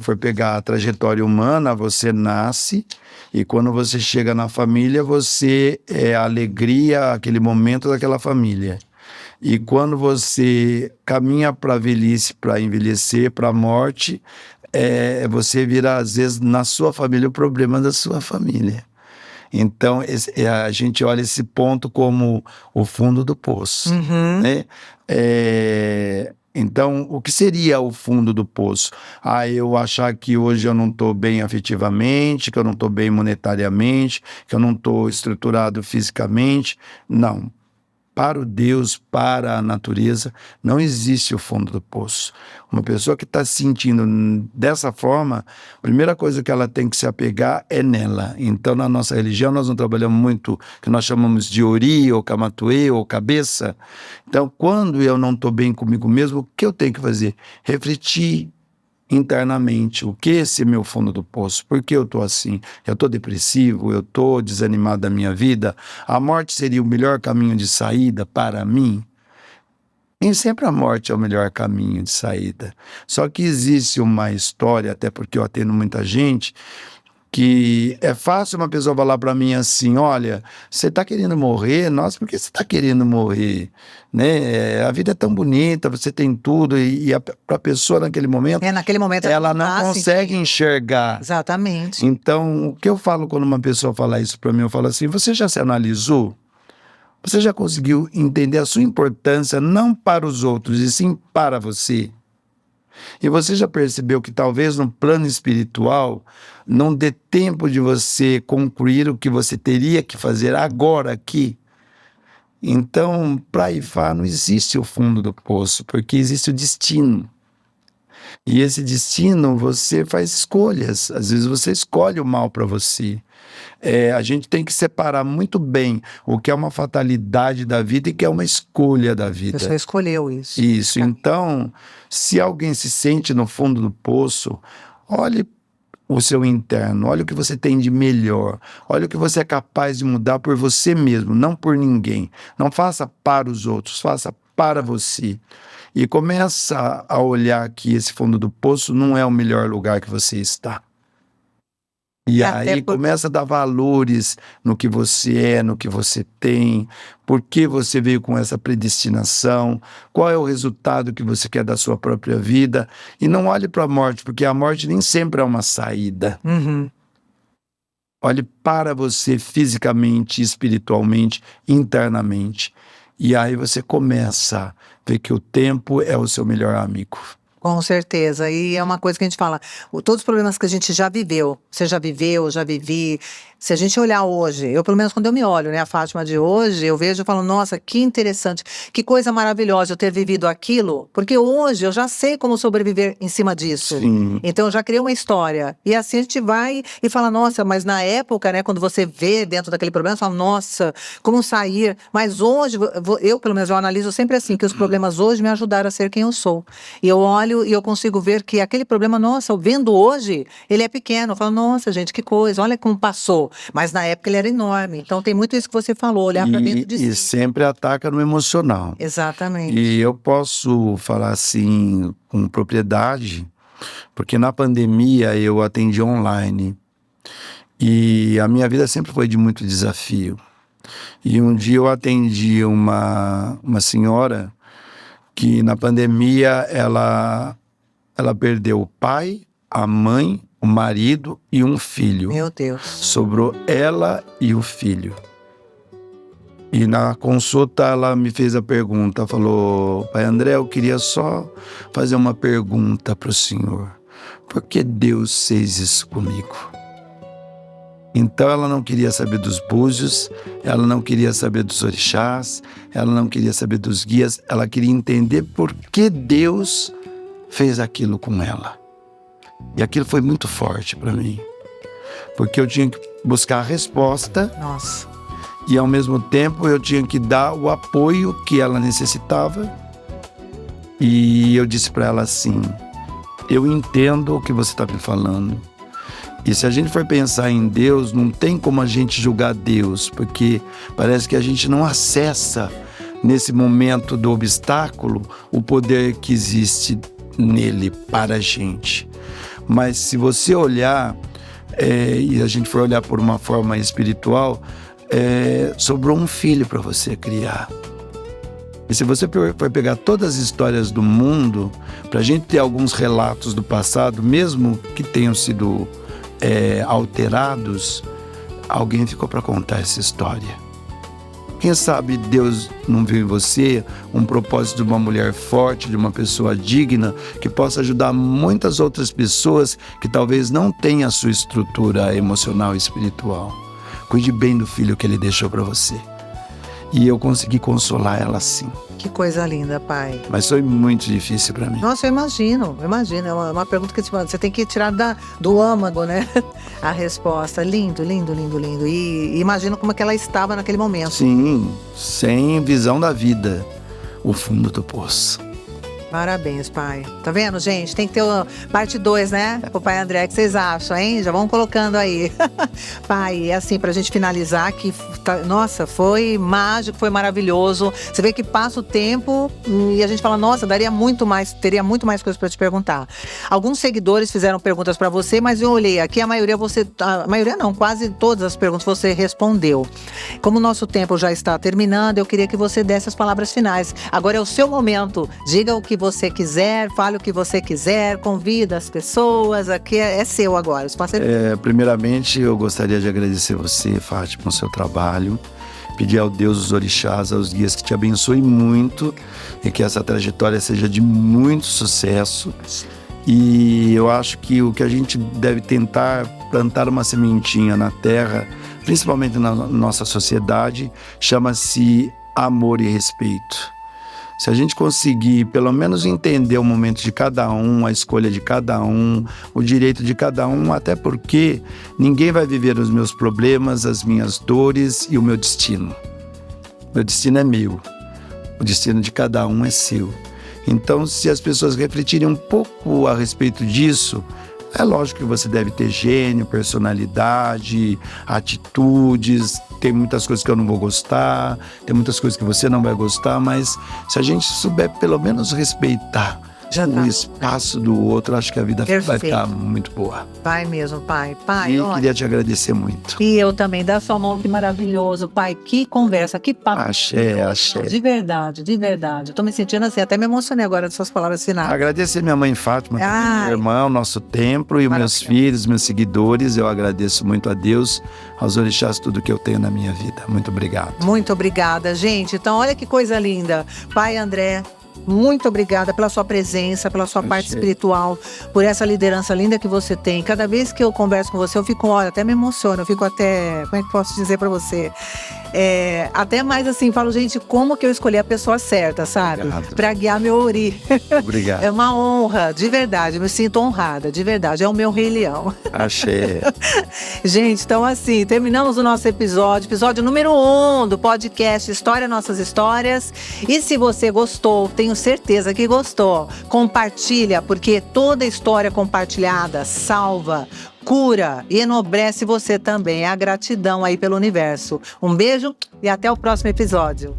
for pegar a trajetória humana, você nasce e quando você chega na família, você é a alegria, aquele momento daquela família. E quando você caminha para a velhice, para envelhecer, para a morte, você vira, às vezes, na sua família, o problema da sua família. Então, a gente olha esse ponto como o fundo do poço, né? Então, o que seria o fundo do poço? Eu achar que hoje eu não estou bem afetivamente, que eu não estou bem monetariamente, que eu não estou estruturado fisicamente. Não. Para o Deus, para a natureza, não existe o fundo do poço. Uma pessoa que está se sentindo dessa forma, a primeira coisa que ela tem que se apegar é nela. Então, na nossa religião, nós não trabalhamos muito o que nós chamamos de ori, ou kamatuê, ou cabeça. Então, quando eu não estou bem comigo mesmo, o que eu tenho que fazer? Refletir internamente, o que é esse meu fundo do poço? Por que eu estou assim? Eu estou depressivo? Eu estou desanimado da minha vida? A morte seria o melhor caminho de saída para mim? Nem sempre a morte é o melhor caminho de saída. Só que existe uma história, até porque eu atendo muita gente, que é fácil uma pessoa falar para mim assim, olha, você está querendo morrer? Nossa, por que você está querendo morrer? Né? A vida é tão bonita, você tem tudo, e para a pessoa naquele momento, ela não consegue enxergar. Exatamente. Então, o que eu falo quando uma pessoa fala isso para mim, eu falo assim, você já se analisou? Você já conseguiu entender a sua importância não para os outros, e sim para você? E você já percebeu que talvez no plano espiritual não dê tempo de você concluir o que você teria que fazer agora aqui? Então, para Ifá não existe o fundo do poço, porque existe o destino. E esse destino, você faz escolhas. Às vezes você escolhe o mal para você. A gente tem que separar muito bem o que é uma fatalidade da vida e o que é uma escolha da vida. A pessoa escolheu isso. Isso. Então, se alguém se sente no fundo do poço, olhe o seu interno, olhe o que você tem de melhor, olhe o que você é capaz de mudar por você mesmo, não por ninguém. Não faça para os outros, faça para você. E começa a olhar que esse fundo do poço não é o melhor lugar que você está. E aí começa a dar valores no que você é, no que você tem, por que você veio com essa predestinação, qual é o resultado que você quer da sua própria vida. E não olhe para a morte, porque a morte nem sempre é uma saída. Olhe para você fisicamente, espiritualmente, internamente. E aí você começa a ver que o tempo é o seu melhor amigo. Com certeza, e é uma coisa que a gente fala, todos os problemas que a gente já viveu, você já viveu, já vivi, se a gente olhar hoje, eu pelo menos quando eu me olho, né, a Fátima de hoje, eu vejo e falo, nossa, que interessante, que coisa maravilhosa eu ter vivido aquilo, porque hoje eu já sei como sobreviver em cima disso. Sim. Então eu já criei uma história, e assim a gente vai e fala, nossa, mas na época, né, quando você vê dentro daquele problema, você fala, nossa, como sair, mas hoje, eu pelo menos eu analiso sempre assim, que os problemas hoje me ajudaram a ser quem eu sou, e eu olho e eu consigo ver que aquele problema, nossa, vendo hoje, ele é pequeno. Eu falo, nossa, gente, que coisa, olha como passou. Mas na época ele era enorme. Então tem muito isso que você falou, olhar para dentro de si. E sempre ataca no emocional. Exatamente. E eu posso falar assim com propriedade, porque na pandemia eu atendi online. E a minha vida sempre foi de muito desafio. E um dia eu atendi uma senhora que na pandemia ela ela perdeu o pai, a mãe, o marido e um filho. Meu Deus. Sobrou ela e o filho. E na consulta ela me fez a pergunta, falou: pai André, eu queria só fazer uma pergunta para o senhor. Por que Deus fez isso comigo? Então ela não queria saber dos búzios, ela não queria saber dos orixás, ela não queria saber dos guias, ela queria entender por que Deus fez aquilo com ela. E aquilo foi muito forte para mim, porque eu tinha que buscar a resposta. Nossa. E ao mesmo tempo eu tinha que dar o apoio que ela necessitava. E eu disse para ela assim: eu entendo o que você está me falando. E se a gente for pensar em Deus, não tem como a gente julgar Deus, porque parece que a gente não acessa nesse momento do obstáculo o poder que existe nele para a gente. Mas se você olhar, e a gente for olhar por uma forma espiritual, sobrou um filho para você criar. E se você for pegar todas as histórias do mundo, para a gente ter alguns relatos do passado, mesmo que tenham sido alterados, alguém ficou para contar essa história. Quem sabe Deus não viu em você um propósito de uma mulher forte, de uma pessoa digna, que possa ajudar muitas outras pessoas que talvez não tenham a sua estrutura emocional e espiritual. Cuide bem do filho que ele deixou para você. E eu consegui consolar ela assim. Que coisa linda, pai. Mas foi muito difícil para mim. Nossa, eu imagino. É uma pergunta que você tem que tirar do âmago, né? A resposta. Lindo, lindo, lindo, lindo. E imagino como é que ela estava naquele momento. Sim, sem visão da vida. O fundo do poço. Parabéns, pai. Tá vendo, gente? Tem que ter parte 2, né? O pai André, o que vocês acham, hein? Já vão colocando aí. Pai, é assim, pra gente finalizar, que nossa, foi mágico, foi maravilhoso. Você vê que passa o tempo e a gente fala, nossa, teria muito mais coisas pra te perguntar. Alguns seguidores fizeram perguntas pra você, mas eu olhei aqui, a maioria não, quase todas as perguntas você respondeu. Como o nosso tempo já está terminando, eu queria que você desse as palavras finais. Agora é o seu momento. Diga o que você quiser, fale o que você quiser, convida as pessoas, aqui é seu agora. Primeiramente, eu gostaria de agradecer você, Fátima, o seu trabalho, pedir ao Deus, os orixás, aos guias que te abençoe muito e que essa trajetória seja de muito sucesso. E eu acho que o que a gente deve tentar plantar uma sementinha na terra, principalmente na nossa sociedade, chama-se amor e respeito. Se a gente conseguir pelo menos entender o momento de cada um, a escolha de cada um, o direito de cada um, até porque ninguém vai viver os meus problemas, as minhas dores e o meu destino. Meu destino é meu, o destino de cada um é seu. Então, se as pessoas refletirem um pouco a respeito disso, é lógico que você deve ter gênio, personalidade, atitudes. Tem muitas coisas que eu não vou gostar, tem muitas coisas que você não vai gostar, mas se a gente souber pelo menos respeitar o espaço do outro, acho que a vida vai ficar muito boa. Vai mesmo, pai. E queria te agradecer muito. E eu também, dá sua mão, que maravilhoso, pai. Que conversa, que papo. Axé. De verdade, de verdade. Eu tô me sentindo assim, até me emocionei agora das suas palavras finais. Agradecer minha mãe Fátima, meu irmão, nosso templo e os meus filhos, meus seguidores. Eu agradeço muito a Deus, aos orixás, tudo que eu tenho na minha vida. Muito obrigado. Muito obrigada, gente. Então, olha que coisa linda. Pai André, muito obrigada pela sua presença, pela sua parte espiritual, por essa liderança linda que você tem. Cada vez que eu converso com você, eu fico, olha, até me emociono, eu fico até, como é que posso dizer pra você? Até mais assim, falo, gente, como que eu escolhi a pessoa certa, sabe? Obrigado. Pra guiar meu Ori. Obrigado. É uma honra, de verdade, eu me sinto honrada, de verdade, é o meu Rei Leão. Axé. Gente, então assim, terminamos o nosso episódio número 1 do podcast História Nossas Histórias. E se você gostou, tenho certeza que gostou, compartilha, porque toda história compartilhada salva, cura e enobrece você também. É a gratidão aí pelo universo. Um beijo e até o próximo episódio.